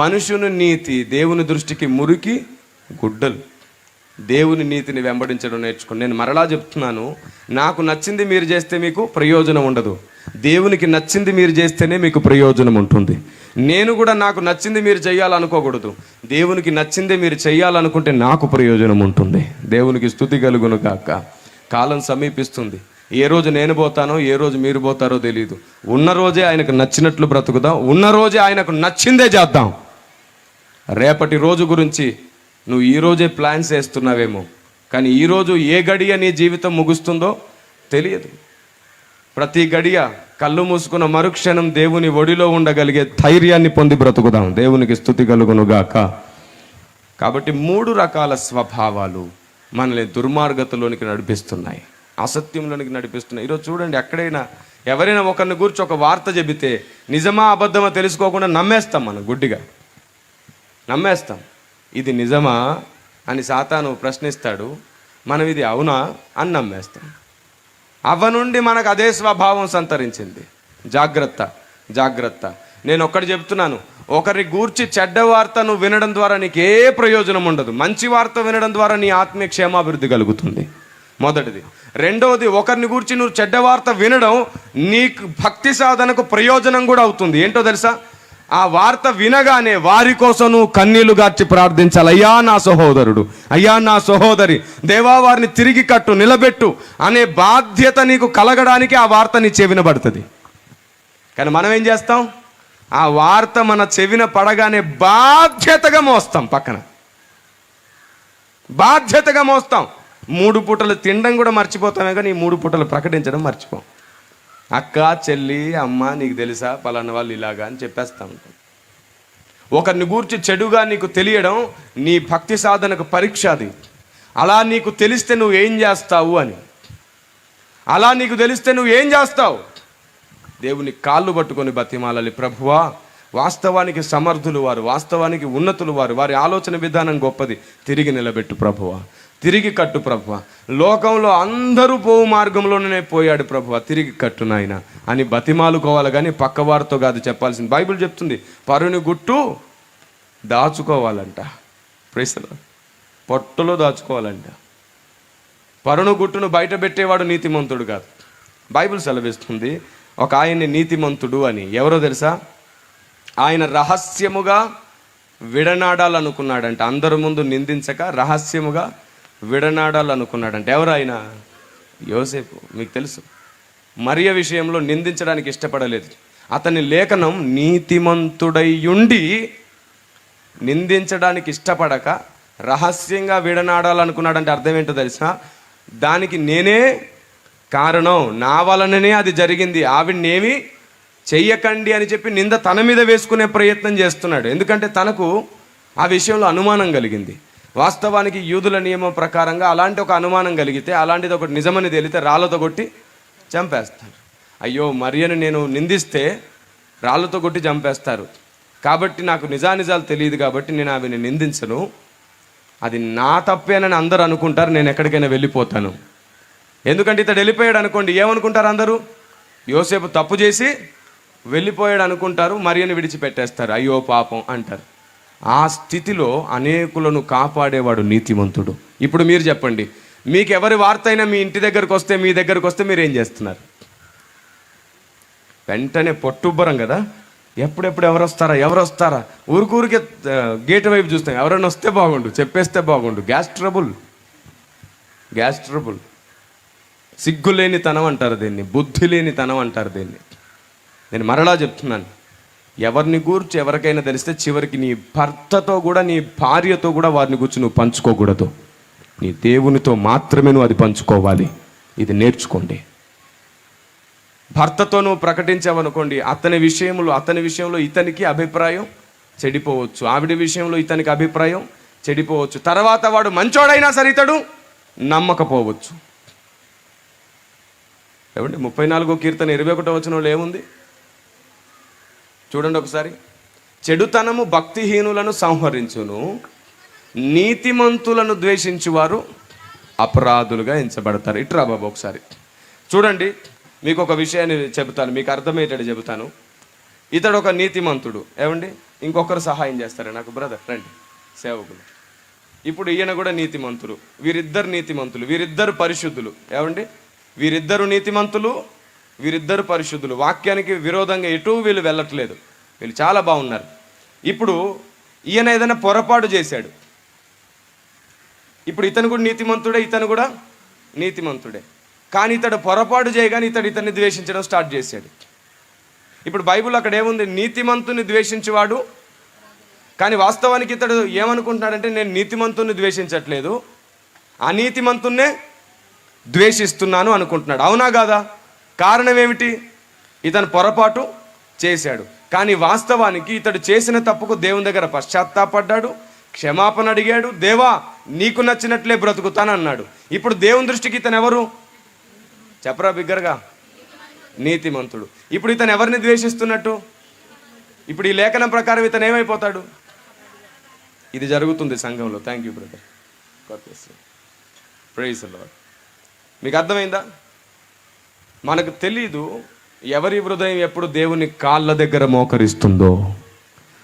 Speaker 1: మనుషుని నీతి దేవుని దృష్టికి మురికి గుడ్డలు. దేవుని నీతిని వెంబడించడం నేర్చుకోండి. నేను మరలా చెప్తున్నాను, నాకు నచ్చింది మీరు చేస్తే మీకు ప్రయోజనం ఉండదు, దేవునికి నచ్చింది మీరు చేస్తేనే మీకు ప్రయోజనం ఉంటుంది. నేను కూడా నాకు నచ్చింది మీరు చేయాలనుకోకూడదు, దేవునికి నచ్చిందే మీరు చేయాలనుకుంటే నాకు ప్రయోజనం ఉంటుంది. దేవునికి స్తుతి కలుగును గాక. కాలం సమీపిస్తుంది. ఏ రోజు నేను పోతానో ఏ రోజు మీరు పోతారో తెలియదు. ఉన్న రోజే ఆయనకు నచ్చినట్లు బ్రతుకుదాం, ఉన్న రోజే ఆయనకు నచ్చిందే చేద్దాం. రేపటి రోజు గురించి నువ్వు ఈరోజే ప్లాన్స్ వేస్తున్నావేమో, కానీ ఈరోజు ఏ గడియ నీ జీవితం ముగుస్తుందో తెలియదు. ప్రతి గడియ కళ్ళు మూసుకున్న మరుక్షణం దేవుని ఒడిలో ఉండగలిగే ధైర్యాన్ని పొంది బ్రతుకుదాం. దేవునికి స్తుతి కలుగునుగాక. కాబట్టి 3 రకాల స్వభావాలు మనల్ని దుర్మార్గతలోనికి నడిపిస్తున్నాయి, అసత్యంలోనికి నడిపిస్తున్నాయి. ఈరోజు చూడండి, ఎక్కడైనా ఎవరైనా ఒకరిని గురించి ఒక వార్త చెబితే నిజమా అబద్ధమా తెలుసుకోకుండా నమ్మేస్తాం. మనం గుడ్డిగా నమ్మేస్తాం. ఇది నిజమా అని సాతాను ప్రశ్నిస్తాడు, మనం ఇది అవునా అని నమ్మేస్తాం. అవ నుండి మనకు అదే స్వభావం సంతరించింది. జాగ్రత్త, జాగ్రత్త. నేను ఒక్కటి చెప్తున్నాను, ఒకరి గూర్చి చెడ్డ వార్త నువ్వు వినడం ద్వారా నీకు ఏ ప్రయోజనం ఉండదు. మంచి వార్త వినడం ద్వారా నీ ఆత్మీయ క్షేమాభివృద్ధి కలుగుతుంది, మొదటిది. రెండవది, ఒకరిని గూర్చి నువ్వు చెడ్డ వార్త వినడం నీకు భక్తి సాధనకు ప్రయోజనం కూడా అవుతుంది. ఏంటో తెలుసా? ఆ వార్త వినగానే వారి కోసం నువ్వు కన్నీళ్లు గార్చి ప్రార్థించాలి. అయ్యా నా సహోదరుడు, అయ్యా నా సహోదరి, దేవా వారిని తిరిగి కట్టు, నిలబెట్టు అనే బాధ్యత నీకు కలగడానికి ఆ వార్త నీ చెవిన పడుతుంది. కానీ మనం ఏం చేస్తాం? ఆ వార్త మన చెవిన పడగానే బాధ్యతగా మోస్తాం, పక్కన బాధ్యతగా మోస్తాం. 3 పూటలు తినడం కూడా మర్చిపోతామే, కానీ ఈ 3 పూటలు ప్రకటించడం మర్చిపోం. అక్క, చెల్లి, అమ్మ, నీకు తెలుసా పలానా వాళ్ళు ఇలాగా అని చెప్పేస్తా ఉంటాం. ఒకరిని గూర్చి చెడుగా నీకు తెలియడం నీ భక్తి సాధనకు పరీక్ష. అది అలా నీకు తెలిస్తే నువ్వు ఏం చేస్తావు అని, అలా నీకు తెలిస్తే నువ్వు ఏం చేస్తావు? దేవుని కాళ్ళు పట్టుకొని బతిమాలాలి. ప్రభువా, వాస్తవానికి సమర్థులు వారు, వాస్తవానికి ఉన్నతులు వారు, వారి ఆలోచన విధానం గొప్పది, తిరిగి నిలబెట్టు ప్రభువా, తిరిగి కట్టు ప్రభువా, లోకంలో అందరూ పోవు మార్గంలోనే పోయాడు ప్రభువా, తిరిగి కట్టు నాయన అని బతిమాలుకోవాలి, కానీ పక్కవారితో కాదు చెప్పాల్సింది. బైబిల్ చెప్తుంది పరుని గుట్టు దాచుకోవాలంట. Price the lord. పొట్టలో దాచుకోవాలంట. పరును గుట్టును బయట పెట్టేవాడు నీతిమంతుడు కాదు. బైబిల్ సెలవిస్తుంది ఒక ఆయన్ని నీతిమంతుడు అని. ఎవరో తెలుసా? ఆయన రహస్యముగా విడనాడాలనుకున్నాడంట. అందరి ముందు నిందించక రహస్యముగా విడనాడాలనుకున్నాడంట. ఎవరు ఆయన? యోసేపు. మీకు తెలుసు, మరియ విషయంలో నిందించడానికి ఇష్టపడలేదు. అతని లేఖనం నీతిమంతుడయ్యుండి నిందించడానికి ఇష్టపడక రహస్యంగా విడనాడాలనుకున్నాడంటే అర్థం ఏంటో తెలుసా? దానికి నేనే కారణం, నా వలననే అది జరిగింది, ఆవిడనేమి చెయ్యకండి అని చెప్పి నింద తన మీద వేసుకునే ప్రయత్నం చేస్తున్నాడు. ఎందుకంటే తనకు ఆ విషయంలో అనుమానం కలిగింది. వాస్తవానికి యూదుల నియమం ప్రకారంగా అలాంటి ఒక అనుమానం కలిగితే, అలాంటిది ఒకటి నిజమని తేలితే రాళ్ళతో కొట్టి చంపేస్తారు. అయ్యో మరియను నేను నిందిస్తే రాళ్ళతో కొట్టి చంపేస్తారు, కాబట్టి నాకు నిజానిజాలు తెలియదు, కాబట్టి నేను ఆమెను నిందించను, అది నా తప్పేనని అందరూ అనుకుంటారు, నేను ఎక్కడికైనా వెళ్ళిపోతాను. ఎందుకంటే ఇతడు వెళ్ళిపోయాడు అనుకోండి, ఏమనుకుంటారు అందరూ? యోసేపు తప్పు చేసి వెళ్ళిపోయాడు అనుకుంటారు, మరియను విడిచిపెట్టేస్తారు, అయ్యో పాపం అంటారు. ఆ స్థితిలో అనేకులను కాపాడేవాడు నీతిమంతుడు. ఇప్పుడు మీరు చెప్పండి, మీకు ఎవరి వార్త అయినా మీ ఇంటి దగ్గరకు వస్తే, మీ దగ్గరకు వస్తే మీరు ఏం చేస్తున్నారు? వెంటనే పొట్టుబ్బరం కదా, ఎప్పుడెప్పుడు ఎవరు వస్తారా ఊరికే గేట్ వైపు చూస్తాం, ఎవరైనా వస్తే బాగుండు, చెప్పేస్తే బాగుండు. Gas trouble. సిగ్గు లేని తనం అంటారు దీన్ని, బుద్ధి లేని తనం అంటారు దీన్ని. నేను మరలా చెప్తున్నాను, ఎవరిని గూర్చి ఎవరికైనా తెలిస్తే చివరికి నీ భర్తతో కూడా, నీ భార్యతో కూడా వారిని గూర్చి నువ్వు పంచుకోకూడదు. నీ దేవునితో మాత్రమే నువ్వు అది పంచుకోవాలి. ఇది నేర్చుకోండి. భర్తతో నువ్వు ప్రకటించావనుకోండి, అతని విషయంలో ఇతనికి అభిప్రాయం చెడిపోవచ్చు, ఆవిడ విషయంలో ఇతనికి అభిప్రాయం చెడిపోవచ్చు, తర్వాత వాడు మంచోడైనా సరే ఇతడు నమ్మకపోవచ్చు. ఏమండి 34వ కీర్తన 21వ వచనంలో ఏముంది చూడండి ఒకసారి. చెడుతనము భక్తిహీనులను సంహరించును, నీతిమంతులను ద్వేషించువారు అపరాధులుగా ఎంచబడతారు. ఇట్రా బాబు ఒకసారి చూడండి, మీకు ఒక విషయాన్ని చెబుతాను, మీకు అర్థమయ్యేటట్టు చెబుతాను. ఇతడు ఒక నీతిమంతుడు. ఏమండి ఇంకొకరు సహాయం చేస్తారు నాకు, బ్రదర్ రండి సేవకులు. ఇప్పుడు ఈయన కూడా నీతిమంతులు, వీరిద్దరు నీతిమంతులు, వీరిద్దరు పరిశుద్ధులు. ఏమండి వీరిద్దరు నీతిమంతులు, వీరిద్దరు పరిశుద్ధులు. వాక్యానికి విరోధంగా ఎటూ వీళ్ళు వెళ్ళట్లేదు, వీళ్ళు చాలా బాగున్నారు. ఇప్పుడు ఈయన ఏదైనా పొరపాటు చేశాడు, ఇప్పుడు ఇతను కూడా నీతిమంతుడే, ఇతను కూడా నీతిమంతుడే. కానీ ఇతడు పొరపాటు చేయగానే ఇతన్ని ద్వేషించడం స్టార్ట్ చేశాడు. ఇప్పుడు బైబిల్ అక్కడ ఏముంది? నీతిమంతుని ద్వేషించేవాడు. కానీ వాస్తవానికి ఇతడు ఏమనుకుంటున్నాడంటే, నేను నీతిమంతుని ద్వేషించట్లేదు, అనీతిమంతున్నే ద్వేషిస్తున్నాను అనుకుంటున్నాడు. అవునా కాదా? కారణం ఏమిటి? ఇతను పొరపాటు చేశాడు, కానీ వాస్తవానికి ఇతడు చేసిన తప్పుకు దేవుని దగ్గర పశ్చాత్తాపడ్డాడు, క్షమాపణ అడిగాడు. దేవా నీకు నచ్చినట్లే బ్రతుకుతానన్నాడు. ఇప్పుడు దేవుని దృష్టికి ఇతను ఎవరు చెప్పరా బిగ్గరగా? నీతిమంతుడు. ఇప్పుడు ఇతను ఎవరిని ద్వేషిస్తున్నట్టు? ఇప్పుడు ఈ లేఖనం ప్రకారం ఇతను ఏమైపోతాడు? ఇది జరుగుతుంది సంఘంలో. Thank you brother, praise the Lord. మీకు అర్థమైందా? మనకు తెలీదు ఎవరి హృదయం ఎప్పుడు దేవుని కాళ్ళ దగ్గర మోకరిస్తుందో,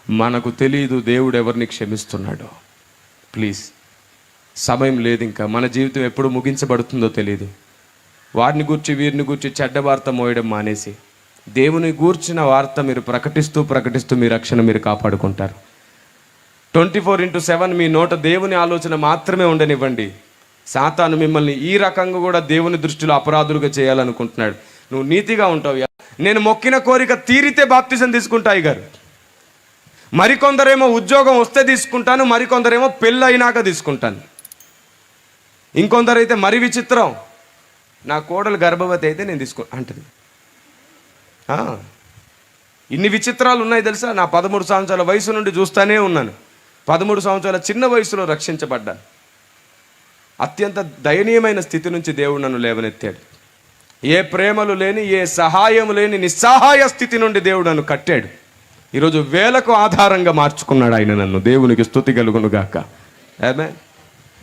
Speaker 1: మనకు తెలీదు దేవుడు ఎవరిని క్షమిస్తున్నాడో. ప్లీజ్, సమయం లేదు, ఇంకా మన జీవితం ఎప్పుడు ముగించబడుతుందో తెలియదు. వారిని గూర్చి వీరిని గూర్చి చెడ్డ వార్త మోయడం మానేసి దేవుని గూర్చిన వార్త మీరు ప్రకటిస్తూ మీ రక్షణ మీరు కాపాడుకుంటారు. 24/7 మీ నోట దేవుని ఆలోచన మాత్రమే ఉండనివ్వండి. సాతాను మిమ్మల్ని ఈ రకంగా కూడా దేవుని దృష్టిలో అపరాధులుగా చేయాలనుకుంటున్నాడు. నువ్వు నీతిగా ఉంటావు, నేను మొక్కిన కోరిక తీరితే బాప్తిజం తీసుకుంటాయి గారు. మరికొందరేమో ఉద్యోగం వస్తే తీసుకుంటాను, మరికొందరేమో పెళ్ళి అయినాక తీసుకుంటాను, ఇంకొందరైతే మరి విచిత్రం, నా కోడలు గర్భవతి అయితే నేను అంటది. ఇన్ని విచిత్రాలు ఉన్నాయి తెలుసా? నా 13 సంవత్సరాల వయసు నుండి చూస్తూనే ఉన్నాను. 13 సంవత్సరాల చిన్న వయసులో రక్షించబడ్డాను. అత్యంత దయనీయమైన స్థితి నుంచి దేవుడు నన్ను లేవనెత్తాడు. ఏ ప్రేమలు లేని, ఏ సహాయము లేని నిస్సహాయ స్థితి నుండి దేవుడు నన్ను కట్టాడు. ఈరోజు వేలకు ఆధారంగా మార్చుకున్నాడు ఆయన నన్ను. దేవునికి స్తుతి కలుగును గాక. ఆమేన్.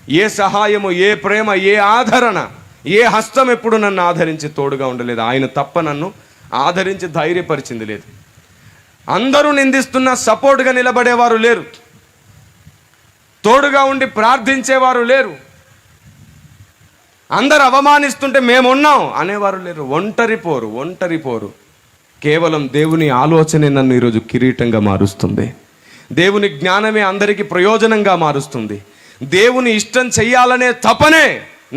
Speaker 1: ఏ సహాయము, ఏ ప్రేమ, ఏ ఆదరణ, ఏ హస్తం ఎప్పుడు నన్ను ఆదరించి తోడుగా ఉండలేదు. ఆయన తప్ప నన్ను ఆదరించి ధైర్యపరిచింది లేదు. అందరూ నిందిస్తున్న సపోర్ట్గా నిలబడేవారు లేరు, తోడుగా ఉండి ప్రార్థించేవారు లేరు, అందరు అవమానిస్తుంటే మేమున్నాం అనేవారు లేరు. ఒంటరి పోరు. కేవలం దేవుని ఆలోచనే నన్ను ఈరోజు కిరీటంగా మారుస్తుంది. దేవుని జ్ఞానమే అందరికీ ప్రయోజనంగా మారుస్తుంది. దేవుని ఇష్టం చెయ్యాలనే తపనే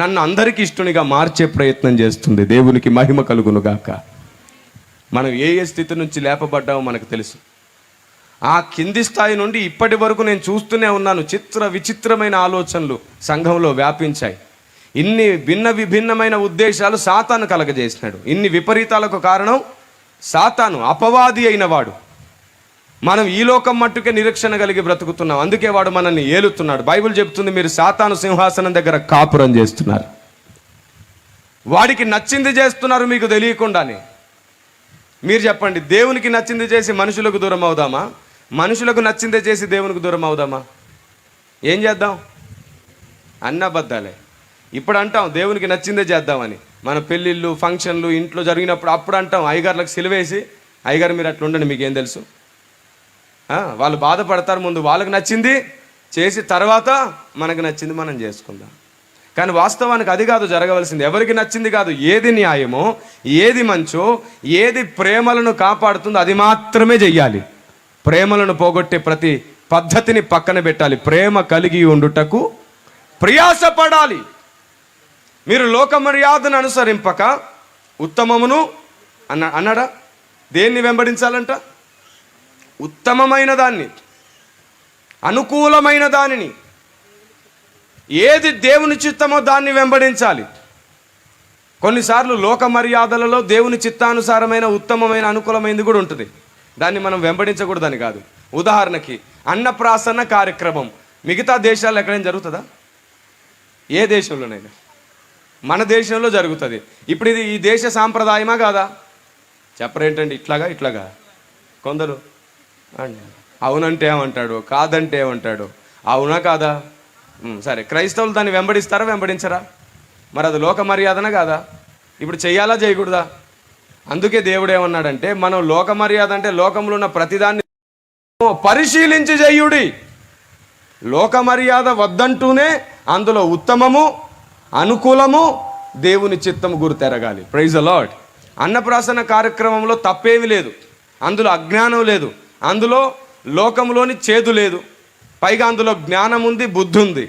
Speaker 1: నన్ను అందరికీ ఇష్టనిగా మార్చే ప్రయత్నం చేస్తుంది. దేవునికి మహిమ కలుగునుగాక. మనం ఏ స్థితి నుంచి లేపబడ్డామో మనకు తెలుసు. ఆ కింది స్థాయి నుండి ఇప్పటి వరకు నేను చూస్తూనే ఉన్నాను. విచిత్రమైన ఆలోచనలు సంఘంలో వ్యాపించాయి. ఇన్ని విభిన్నమైన ఉద్దేశాలు సాతాను కలగజేసినాడు. ఇన్ని విపరీతాలకు కారణం సాతాను, అపవాది అయిన వాడు. మనం ఈ లోకం మట్టుకే నిరీక్షణ కలిగి బ్రతుకుతున్నాం. అందుకే వాడు మనల్ని ఏలుతున్నాడు. బైబిల్ చెప్తుంది, మీరు సాతాను సింహాసనం దగ్గర కాపురం చేస్తున్నారు. వాడికి నచ్చింది చేస్తున్నారు మీకు తెలియకుండానే. మీరు చెప్పండి, దేవునికి నచ్చింది చేసి మనుషులకు దూరం అవుదామా? మనుషులకు నచ్చిందే చేసి దేవునికి దూరం అవుదామా? ఏం చేద్దాం? అన్నబద్దాలే. ఇప్పుడు అంటాం దేవునికి నచ్చిందే చేద్దామని. మన పెళ్ళిళ్ళు, ఫంక్షన్లు ఇంట్లో జరిగినప్పుడు అప్పుడు అంటాం అయ్యగారులకు సిలువేసి, అయ్యగారు మీరు అట్లా ఉండండి, మీకేం తెలుసు. వాళ్ళు బాధపడతారు. ముందు వాళ్ళకి నచ్చింది చేసి తర్వాత మనకు నచ్చింది మనం చేసుకుందాం. కానీ వాస్తవానికి అది కాదు జరగవలసింది. ఎవరికి నచ్చింది కాదు, ఏది న్యాయమో, ఏది మంచో, ఏది ప్రేమలను కాపాడుతుందో అది మాత్రమే చెయ్యాలి. ప్రేమలను పోగొట్టే ప్రతి పద్ధతిని పక్కన పెట్టాలి. ప్రేమ కలిగి ఉండుటకు ప్రయాసపడాలి. మీరు లోక మర్యాదను అనుసరింపక ఉత్తమమును అన్నాడా? దేన్ని వెంబడించాలంట? ఉత్తమమైన దాన్ని, అనుకూలమైన దానిని, ఏది దేవుని చిత్తమో దాన్ని వెంబడించాలి. కొన్నిసార్లు లోక మర్యాదలలో దేవుని చిత్తానుసారమైన ఉత్తమమైన అనుకూలమైనది కూడా ఉంటుంది. దాన్ని మనం వెంబడించకూడదని కాదు. ఉదాహరణకి అన్నప్రాసన్న కార్యక్రమం మిగతా దేశాల్లో ఎక్కడైనా జరుగుతుందా? ఏ దేశంలోనైనా? మన దేశంలో జరుగుతుంది. ఇప్పుడు ఇది ఈ దేశ సాంప్రదాయమా కాదా? చెప్పరేంటండి, ఇట్లాగా కొందరు అవునంటే ఏమంటాడు, కాదంటే ఏమంటాడు. అవునా కాదా? సరే, క్రైస్తవులు దాన్ని వెంబడిస్తారా, వెంబడించరా? మరి అది లోక మర్యాదనా కాదా? ఇప్పుడు చెయ్యాలా, చేయకూడదా? అందుకే దేవుడు ఏమన్నాడంటే, మనం లోక మర్యాద అంటే లోకంలో ఉన్న ప్రతిదాన్ని పరిశీలించి చెయ్యుడి. లోక మర్యాద వద్దంటూనే అందులో ఉత్తమము, అనుకూలము, దేవుని చిత్తము గుర్తెరగాలి. Praise the lord. అన్నప్రాసన కార్యక్రమంలో తప్పేమీ లేదు, అందులో అజ్ఞానం లేదు, అందులో లోకంలోని చేదు లేదు, పైగా అందులో జ్ఞానం ఉంది, బుద్ధి ఉంది.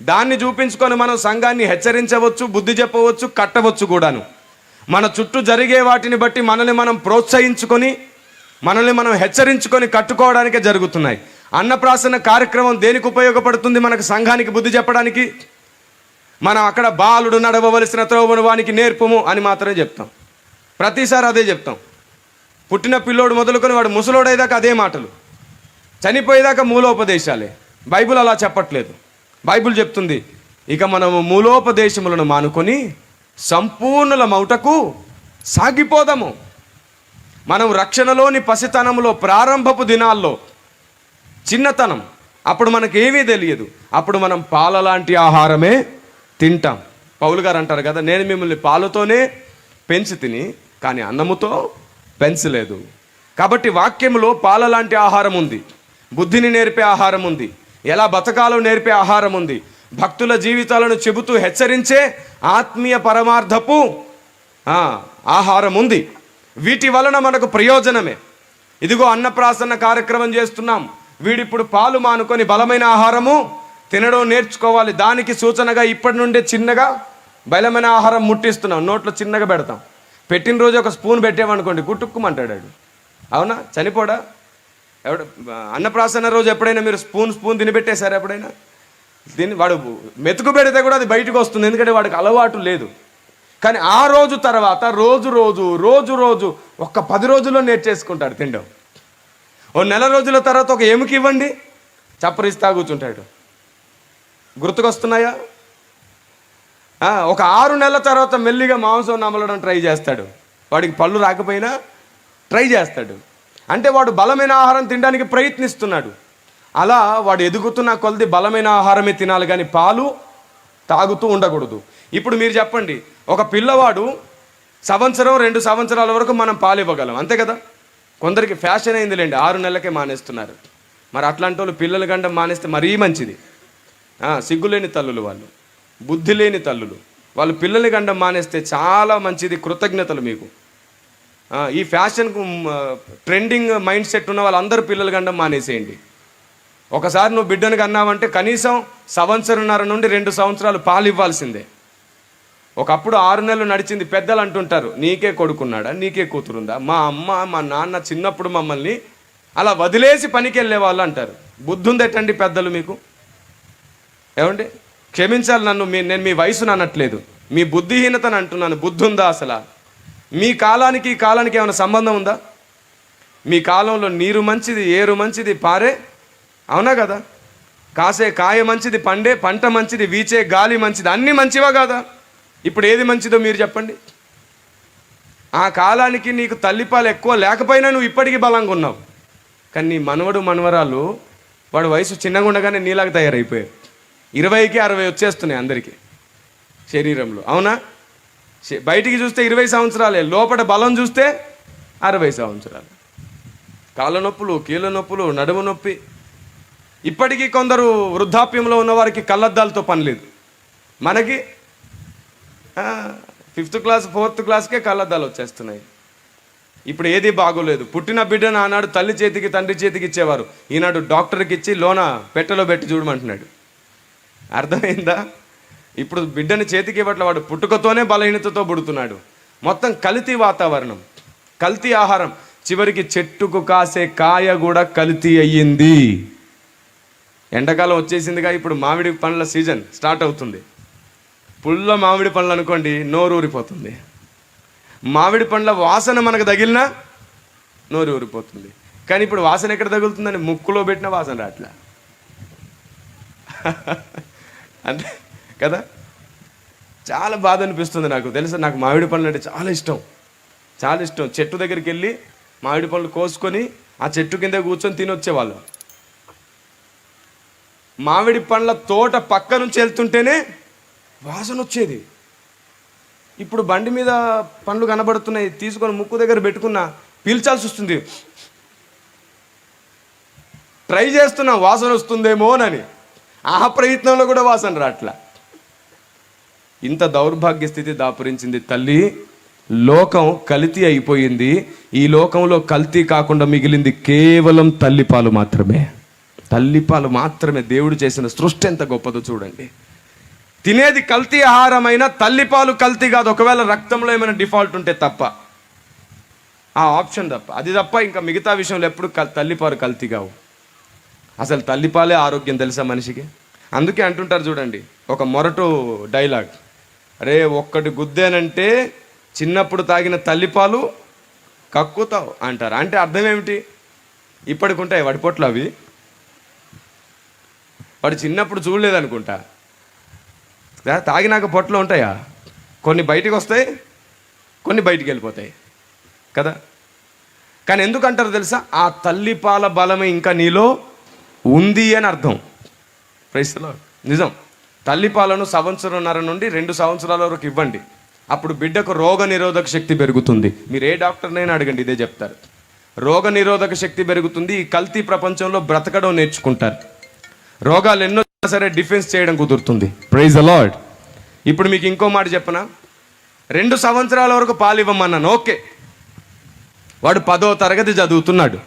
Speaker 1: దాన్ని చూపించుకొని మనం సంఘాన్ని హెచ్చరించవచ్చు, బుద్ధి చెప్పవచ్చు, కట్టవచ్చు కూడాను. మన చుట్టూ జరిగే వాటిని బట్టి మనల్ని మనం ప్రోత్సహించుకొని, మనల్ని మనం హెచ్చరించుకొని కట్టుకోవడానికే జరుగుతున్నాయి. అన్నప్రాసన కార్యక్రమం దేనికి ఉపయోగపడుతుంది? మనకు సంఘానికి బుద్ధి చెప్పడానికి. మనం అక్కడ బాలుడు నడవవలసిన త్రోవను వానికి నేర్పుము అని మాత్రమే చెప్తాం. ప్రతిసారి అదే చెప్తాం. పుట్టిన పిల్లోడు మొదలుకొని వాడు ముసలోడేదాకా అదే మాటలు, చనిపోయేదాకా మూలోపదేశాలే. బైబిల్ అలా చెప్పట్లేదు. బైబిల్ చెప్తుంది, ఇక మనము మూలోపదేశములను మానుకొని సంపూర్ణుల మౌటకు సాగిపోదాము. మనం రక్షణలోని పసితనంలో, ప్రారంభపు దినాల్లో, చిన్నతనం, అప్పుడు మనకేమీ తెలియదు. అప్పుడు మనం పాల లాంటి ఆహారమే తింటాం. పౌలు గారు అంటారు కదా, నేను మిమ్మల్ని పాలతోనే పెంచి తిని కానీ అన్నముతో పెంచలేదు. కాబట్టి వాక్యంలో పాల లాంటి ఆహారం ఉంది, బుద్ధిని నేర్పే ఆహారం ఉంది, ఎలా బతకాలో నేర్పే ఆహారం ఉంది, భక్తుల జీవితాలను చెబుతూ హెచ్చరించే ఆత్మీయ పరమార్థపు ఆహారం ఉంది. వీటి వలన మనకు ప్రయోజనమే. ఇదిగో అన్నప్రాసన్న కార్యక్రమం చేస్తున్నాం, వీడిప్పుడు పాలు మానుకొని బలమైన ఆహారము తినడం నేర్చుకోవాలి. దానికి సూచనగా ఇప్పటి నుండే చిన్నగా బలమైన ఆహారం ముట్టిస్తున్నాం, నోట్లో చిన్నగా పెడతాం. పెట్టిన రోజు ఒక స్పూన్ పెట్టామనుకోండి, గుట్టుక్కుమంటాడు. అవునా? చనిపోడా? ఎవడు అన్నప్రాసన రోజు ఎప్పుడైనా మీరు స్పూన్ తినిపెట్టేశారు? ఎప్పుడైనా వాడు మెతుకు పెడితే కూడా అది బయటకు వస్తుంది, ఎందుకంటే వాడికి అలవాటు లేదు. కానీ ఆ రోజు తర్వాత రోజు ఒక్క 10 రోజుల్లో నేర్చేసుకుంటాడు తినడం. ఓ నెల రోజుల తర్వాత ఒక ఎముక ఇవ్వండి, చప్పరిస్తా కూర్చుంటాడు. గుర్తుకొస్తున్నాయా? ఒక 6 నెలల తర్వాత మెల్లిగా మాంసం నమలడం ట్రై చేస్తాడు. వాడికి పళ్ళు రాకపోయినా ట్రై చేస్తాడు. అంటే వాడు బలమైన ఆహారం తినడానికి ప్రయత్నిస్తున్నాడు. అలా వాడు ఎదుగుతున్న కొలది బలమైన ఆహారమే తినాలి, కానీ పాలు తాగుతూ ఉండకూడదు. ఇప్పుడు మీరు చెప్పండి, ఒక పిల్లవాడు సంవత్సరం 2 సంవత్సరాల వరకు మనం పాలు ఇవ్వగలం, అంతే కదా. కొందరికి ఫ్యాషన్ అయిందిలేండి, 6 నెలలకే మానేస్తున్నారు. మరి అట్లాంటి వాళ్ళు పిల్లల గండం మానేస్తే మరీ మంచిది. సిగ్గులేని తల్లులు వాళ్ళు, బుద్ధి లేని తల్లులు, వాళ్ళు పిల్లల గండం మానేస్తే చాలా మంచిది. కృతజ్ఞతలు మీకు. ఈ ఫ్యాషన్కు ట్రెండింగ్ మైండ్ సెట్ ఉన్న వాళ్ళందరూ పిల్లల గండం మానేసేయండి. ఒకసారి నువ్వు బిడ్డను కన్నావంటే కనీసం 1.5 నుండి 2 సంవత్సరాలు పాలు ఇవ్వాల్సిందే. ఒకప్పుడు 6 నెలలు నడిచింది. పెద్దలు అంటుంటారు, నీకే కొడుకున్నాడా, నీకే కూతురుందా? మా అమ్మ మా నాన్న చిన్నప్పుడు మమ్మల్ని అలా వదిలేసి పనికి వెళ్ళే వాళ్ళు అంటారు. బుద్ధి ఉందేటండి పెద్దలు మీకు? ఏమండి, క్షమించాలి నన్ను, నేను మీ వయసును అనట్లేదు, మీ బుద్ధిహీనతను అంటున్నాను. బుద్ధి ఉందా అసలు? మీ కాలానికి ఈ కాలానికి ఏమైనా సంబంధం ఉందా? మీ కాలంలో నీరు మంచిది, ఏరు మంచిది, పారే, అవునా కదా? కాసే కాయ మంచిది, పండే పంట మంచిది, వీచే గాలి మంచిది, అన్నీ మంచివా కాదా? ఇప్పుడు ఏది మంచిదో మీరు చెప్పండి. ఆ కాలానికి నీకు తల్లిపాలు ఎక్కువ లేకపోయినా నువ్వు ఇప్పటికీ బలంగా ఉన్నావు. కానీ నీ మనవడు మనవరాలు వాడు వయసు చిన్నగా ఉండగానే నీలాగా తయారైపోయారు. 20కి 60 వచ్చేస్తున్నాయి అందరికీ శరీరంలో, అవునా? బయటికి చూస్తే 20 సంవత్సరాలే, లోపల బలం చూస్తే 60 సంవత్సరాలు. కాళ్ళ నొప్పులు, కీళ్ళ నొప్పులు, నడుము నొప్పి. ఇప్పటికీ కొందరు వృద్ధాప్యంలో ఉన్న వారికి కళ్ళద్దాలతో పని లేదు. మనకి 5th క్లాస్ 4th క్లాస్కే కళ్ళద్దాలు వచ్చేస్తున్నాయి. ఇప్పుడు ఏది బాగోలేదు. పుట్టిన బిడ్డను ఆనాడు తల్లి చేతికి తండ్రి చేతికి ఇచ్చేవారు, ఈనాడు డాక్టర్కి ఇచ్చి లోన పెట్టెలో పెట్టి చూడమంటున్నాడు. అర్థమైందా? ఇప్పుడు బిడ్డని చేతికి ఇవ్వట్ల, వాడు పుట్టుకతోనే బలహీనతతో పుడుతున్నాడు. మొత్తం కల్తీ వాతావరణం, కల్తీ ఆహారం. చివరికి చెట్టుకు కాసే కాయ కూడా కల్తీ అయ్యింది. ఎండాకాలం వచ్చేసిందిగా, ఇప్పుడు మామిడి పండ్ల సీజన్ స్టార్ట్ అవుతుంది. పుల్ల మామిడి పండ్లు అనుకోండి, నోరు ఊరిపోతుంది. మామిడి పండ్ల వాసన మనకు తగిలినా నోరు ఊరిపోతుంది. కానీ ఇప్పుడు వాసన ఎక్కడ తగులుతుందని ముక్కులో పెట్టిన వాసన రాట్లా, అంతే కదా. చాలా బాధ అనిపిస్తుంది నాకు. తెలుసా, నాకు మామిడి పండ్లు అంటే చాలా ఇష్టం, చాలా ఇష్టం. చెట్టు దగ్గరికి వెళ్ళి మామిడి పండ్లు కోసుకొని ఆ చెట్టు కింద కూర్చొని తినొచ్చేవాళ్ళం. మామిడి పండ్ల తోట పక్క నుంచి వెళ్తుంటేనే వాసన వచ్చేది. ఇప్పుడు బండి మీద పండ్లు కనబడుతున్నాయి, తీసుకొని ముక్కు దగ్గర పెట్టుకున్నా పీల్చాల్సి వస్తుంది. ట్రై చేస్తున్నా వాసన వస్తుందేమోనని, ఆ ప్రయత్నంలో కూడా వాసన రాట్లా. ఇంత దౌర్భాగ్య స్థితి దాపురించింది తల్లి. లోకం కల్తీ అయిపోయింది. ఈ లోకంలో కల్తీ కాకుండా మిగిలింది కేవలం తల్లిపాలు మాత్రమే. తల్లిపాలు మాత్రమే. దేవుడు చేసిన సృష్టి ఎంత గొప్పదో చూడండి. తినేది కల్తీ ఆహారమైన తల్లిపాలు కల్తీ కాదు, ఒకవేళ రక్తంలో ఏమైనా డిఫాల్ట్ ఉంటే తప్ప, ఆ ఆప్షన్ తప్ప. అది తప్ప ఇంకా మిగతా విషయంలో ఎప్పుడు తల్లిపాలు కల్తీ కావు. అసలు తల్లిపాలే ఆరోగ్యం, తెలుసా మనిషికి. అందుకే అంటుంటారు చూడండి, ఒక మొరటు డైలాగ్, అరే ఒక్కటి గుద్దేనంటే చిన్నప్పుడు తాగిన తల్లిపాలు కక్కుతావు అంటారు. అంటే అర్థం ఏమిటి? ఇప్పటికుంటాయి వాడి పొట్లు అవి, వాడు చిన్నప్పుడు చూడలేదనుకుంటా. తాగినాక పొట్లు ఉంటాయా? కొన్ని బయటికి వస్తాయి, కొన్ని బయటికి వెళ్ళిపోతాయి కదా. కానీ ఎందుకంటారు తెలుసా? ఆ తల్లిపాల బలమే ఇంకా నీలో ఉంది అని అర్థం. Praise the Lord. నిజం. తల్లిపాలను 1.5 నుండి 2 సంవత్సరాల వరకు ఇవ్వండి. అప్పుడు బిడ్డకు రోగ నిరోధక శక్తి పెరుగుతుంది. మీరు ఏ డాక్టర్నైనా అడగండి, ఇదే చెప్తారు. రోగ నిరోధక శక్తి పెరుగుతుంది. ఈ కల్తీ ప్రపంచంలో బ్రతకడం నేర్చుకుంటారు. రోగాలు ఎన్నో సరే డిఫెన్స్ చేయడం కుదురుతుంది. Praise the Lord. ఇప్పుడు మీకు ఇంకో మాట చెప్పనా? 2 సంవత్సరాల వరకు పాలు ఇవ్వమన్నాను, ఓకే. వాడు 10వ తరగతి చదువుతున్నాడు.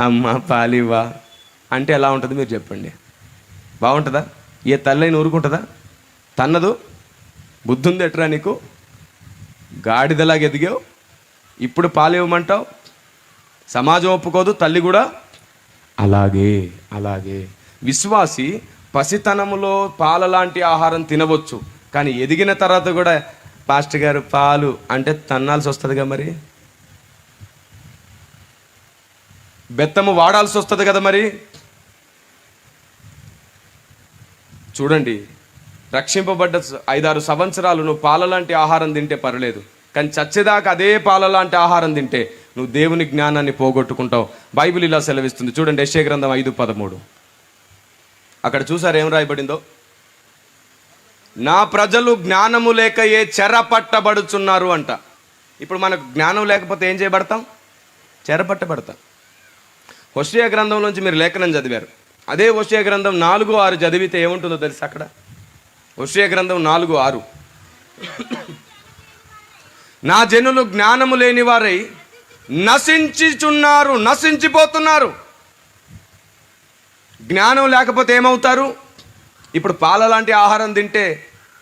Speaker 1: అమ్మ పాలివ్వా అంటే ఎలా ఉంటుంది మీరు చెప్పండి? బాగుంటుందా? ఏ తల్లైన ఊరుకుంటుందా? తన్నదు. బుద్ధి ఉంది ఎట్రా నీకు? గాడిదలాగా ఎదిగావు, ఇప్పుడు పాలు ఇవ్వమంటావు. సమాజం ఒప్పుకోదు, తల్లి కూడా అలాగే. అలాగే విశ్వాసి పసితనములో పాల లాంటి ఆహారం తినవచ్చు, కానీ ఎదిగిన తర్వాత కూడా పాస్టర్ గారు పాలు అంటే తన్నాల్సి వస్తుందిగా, మరి బెత్తము వాడాల్సి వస్తుంది కదా. మరి చూడండి, రక్షింపబడ్డ 5-6 సంవత్సరాలు నువ్వు పాల లాంటి ఆహారం తింటే పర్లేదు, కానీ చచ్చేదాకా అదే పాల లాంటి ఆహారం తింటే నువ్వు దేవుని జ్ఞానాన్ని పోగొట్టుకుంటావు. బైబిల్ ఇలా సెలవిస్తుంది చూడండి, యెషయా గ్రంథం 5:13. అక్కడ చూసారు ఏం రాయబడిందో? నా ప్రజలు జ్ఞానము లేక ఏ చెరపట్టబడుచున్నారు అంట. ఇప్పుడు మనకు జ్ఞానం లేకపోతే ఏం చేయబడతాం? చెరపట్టబడతాం. హోషేయ గ్రంథంలోంచి మీరు లేఖనం చదివారు. అదే హోషేయ గ్రంథం 4:6 చదివితే ఏముంటుందో తెలుసు అక్కడ? హోషేయ గ్రంథం 4:6, నా జనులు జ్ఞానము లేని వారై నశించుచున్నారు, నశించిపోతున్నారు. జ్ఞానం లేకపోతే ఏమవుతారు? ఇప్పుడు పాల లాంటి ఆహారం తింటే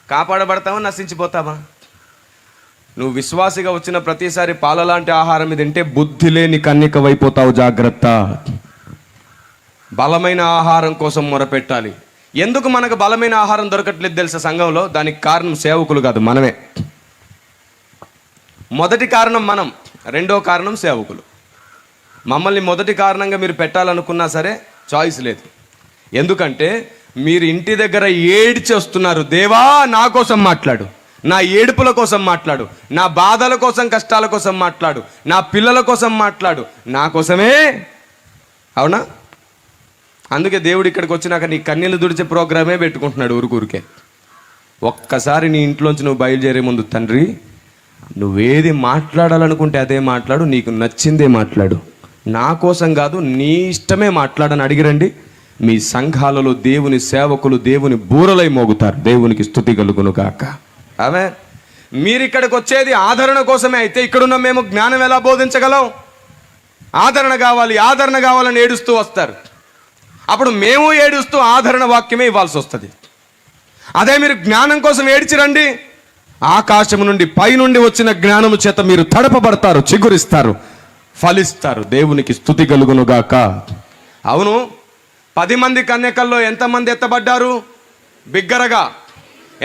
Speaker 1: కాపాడబడతావా, నశించిపోతావా? నువ్వు విశ్వాసిగా వచ్చిన ప్రతిసారి పాల లాంటి ఆహారం తింటే బుద్ధి లేని కన్యకవైపోతావు, జాగ్రత్త. బలమైన ఆహారం కోసం మొరపెట్టాలి. ఎందుకు మనకు బలమైన ఆహారం దొరకట్లేదు తెలుసా సంఘంలో? దానికి కారణం సేవకులు కాదు, మనమే. మొదటి కారణం మనం, రెండో కారణం సేవకులు. మమ్మల్ని మొదటి కారణంగా మీరు పెట్టాలనుకున్నా సరే చాయిస్ లేదు. ఎందుకంటే మీరు ఇంటి దగ్గర ఏడ్చి వస్తున్నారు, దేవా నా కోసం మాట్లాడు, నా ఏడుపుల కోసం మాట్లాడు, నా బాధల కోసం కష్టాల కోసం మాట్లాడు, నా పిల్లల కోసం మాట్లాడు, నా కోసమే. అవునా? అందుకే దేవుడు ఇక్కడికి వచ్చినాక నీ కన్నీళ్ళు దుడిచే ప్రోగ్రామే పెట్టుకుంటున్నాడు ఊరికే. ఒక్కసారి నీ ఇంట్లోంచి నువ్వు బయలుదేరే ముందు, తండ్రి నువ్వేది మాట్లాడాలనుకుంటే అదే మాట్లాడు, నీకు నచ్చిందే మాట్లాడు, నా కోసం కాదు నీ ఇష్టమే మాట్లాడని అడిగిరండి. మీ సంఘాలలో దేవుని సేవకులు దేవుని బూరలై మోగుతారు. దేవునికి స్తుతి కలుగును గాక. ఆమె మీరు ఇక్కడికి వచ్చేది ఆదరణ కోసమే అయితే ఇక్కడున్న మేము జ్ఞానం ఎలా బోధించగలం? ఆదరణ కావాలి, ఆదరణ కావాలని ఏడుస్తూ వస్తారు. అప్పుడు మేము ఏడుస్తూ ఆదరణ వాక్యమే ఇవ్వాల్సి వస్తుంది. అదే మీరు జ్ఞానం కోసం ఏడ్చిరండి, ఆకాశం నుండి పైనుండి వచ్చిన జ్ఞానము చేత మీరు తడపబడతారు, చిగురిస్తారు, ఫలిస్తారు. దేవునికి స్తుతి కలుగును గాక. అవును, 10 మంది కన్యకల్లో ఎంతమంది ఎత్తబడ్డారు? బిగ్గరగా.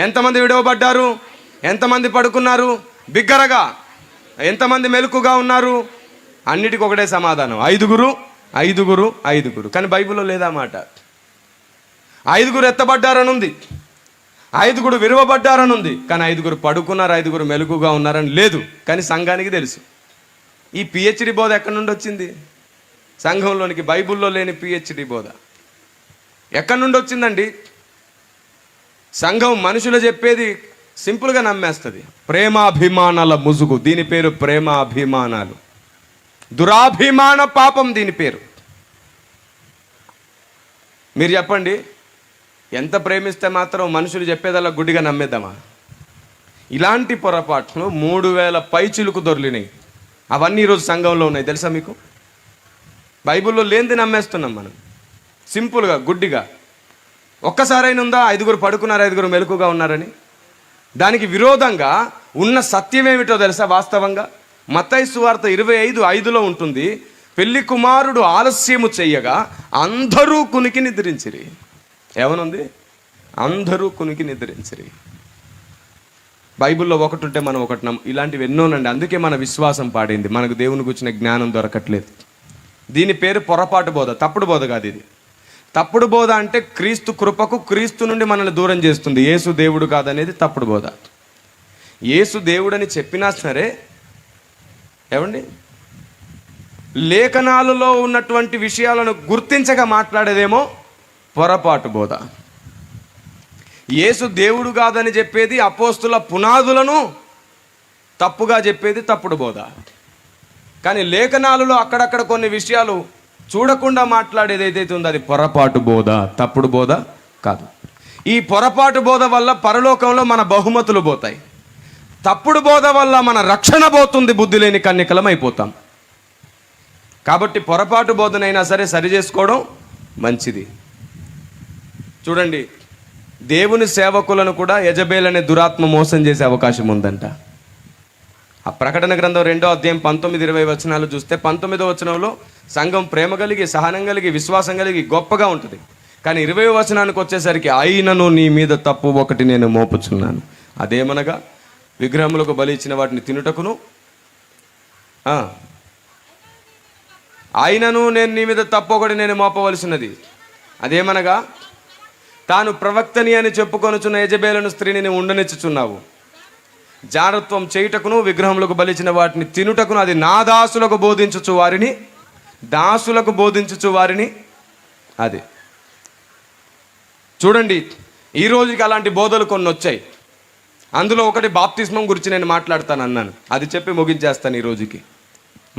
Speaker 1: ఎంతమంది విడవబడ్డారు? ఎంతమంది పడుకున్నారు? బిగ్గరగా. ఎంతమంది మెలకుగా ఉన్నారు? అన్నిటికీ ఒకటే సమాధానం, 5. కానీ బైబిల్లో లేదా మాట? 5 ఎత్తబడ్డారని ఉంది, 5 విరవబడ్డారని ఉంది, కానీ 5 పడుకున్నారు, 5 మెలకుగా ఉన్నారని లేదు. కానీ సంఘానికి తెలుసు. ఈ పిహెచ్డి బోధ ఎక్కడి నుండి వచ్చింది? సంఘంలోనికి బైబిల్లో లేని పిహెచ్డి బోధ ఎక్కడి నుండి వచ్చిందండి? సంఘం మనుషులు చెప్పేది సింపుల్గా నమ్మేస్తుంది. ప్రేమాభిమానాల ముసుగు, దీని పేరు ప్రేమాభిమానాలు. దురాభిమాన పాపం దీని పేరు. మీరు చెప్పండి, ఎంత ప్రేమిస్తే మాత్రం మనుషులు చెప్పేదల్లా గుడ్డిగా నమ్మేద్దామా? ఇలాంటి పొరపాట్లు 3000 పైచిలుకు దొర్లినాయి. అవన్నీ ఈరోజు సంఘంలో ఉన్నాయి, తెలుసా మీకు? బైబిల్లో లేనిది నమ్మేస్తున్నాం మనం సింపుల్గా, గుడ్డిగా. ఒక్కసారైనా ఉందా 5 పడుకున్నారు, 5 మెలకుగా ఉన్నారని? దానికి విరోధంగా ఉన్న సత్యం ఏమిటో తెలుసా? వాస్తవంగా మత్తయి సువార్త 25:5లో ఉంటుంది, పెళ్లి కుమారుడు ఆలస్యము చెయ్యగా అందరూ కునికి నిద్రించిరి. ఏమనుంది? అందరూ కునికి నిద్రించిరి. బైబిల్లో ఒకటి ఉంటే మనం ఒకటి ఇలాంటివి ఎన్నోనండి. అందుకే మన విశ్వాసం పాడైంది, మనకు దేవుని గురించిన జ్ఞానం దొరకట్లేదు. దీని పేరు పొరపాటు బోధ, తప్పుడు బోధ కాదు ఇది. తప్పుడు బోధ అంటే క్రీస్తు కృపకు, క్రీస్తు నుండి మనల్ని దూరం చేస్తుంది. యేసు దేవుడు కాదనేది తప్పుడు బోధ. యేసు దేవుడని చెప్పినా సరే ఏమండి, లేఖనాలలో ఉన్నటువంటి విషయాలను గుర్తించక మాట్లాడేదేమో పొరపాటు బోధ. యేసు దేవుడు కాదని చెప్పేది, అపోస్తుల పునాదులను తప్పుగా చెప్పేది తప్పుడు బోధ. కానీ లేఖనాలలో అక్కడక్కడ కొన్ని విషయాలు చూడకుండా మాట్లాడేది ఏదైతే ఉందో అది పొరపాటు బోధ, తప్పుడు బోధ కాదు. ఈ పొరపాటు బోధ వల్ల పరలోకంలో మన బహుమతులు పోతాయి, తప్పుడు బోధ వల్ల మన రక్షణ పోతుంది, బుద్ధి లేని కన్యకలం అయిపోతాం. కాబట్టి పొరపాటు బోధనైనా సరే సరి చేసుకోవడం మంచిది. చూడండి, దేవుని సేవకులను కూడా యెజబెల్ అనే దురాత్మ మోసం చేసే అవకాశం ఉందంట. ఆ ప్రకటన గ్రంథం 2వ అధ్యాయం 19-20 వచనాలు చూస్తే 19వ వచనంలో సంఘం ప్రేమ కలిగి, సహనం కలిగి, విశ్వాసం కలిగి గొప్పగా ఉంటుంది. కానీ 20వ వచనానికి వచ్చేసరికి అయినను నీ మీద తప్పు ఒకటి నేను మోపుచున్నాను. అదేమనగా విగ్రహములకు బలి ఇచ్చిన వాటిని తినుటకును, అయినను నేను నీ మీద తప్పు ఒకటి నేను మోపవలసినది. అదేమనగా తాను ప్రవక్తని అని చెప్పుకొనుచున్న యెజబెలును స్త్రీని నువ్వు ఉండనిచ్చుచున్నావు. జారత్వం చేయుటకును, విగ్రహములకు బలిచిన వాటిని తినుటకును అది నా దాసులకు బోధించుచు వారిని, దాసులకు బోధించుచు వారిని. అది చూడండి, ఈ రోజుకి అలాంటి బోధలు కొన్ని వచ్చాయి. అందులో ఒకటి బాప్తిస్మం గురించి నేను మాట్లాడతాను అన్నాను, అది చెప్పి ముగించేస్తాను ఈ రోజుకి.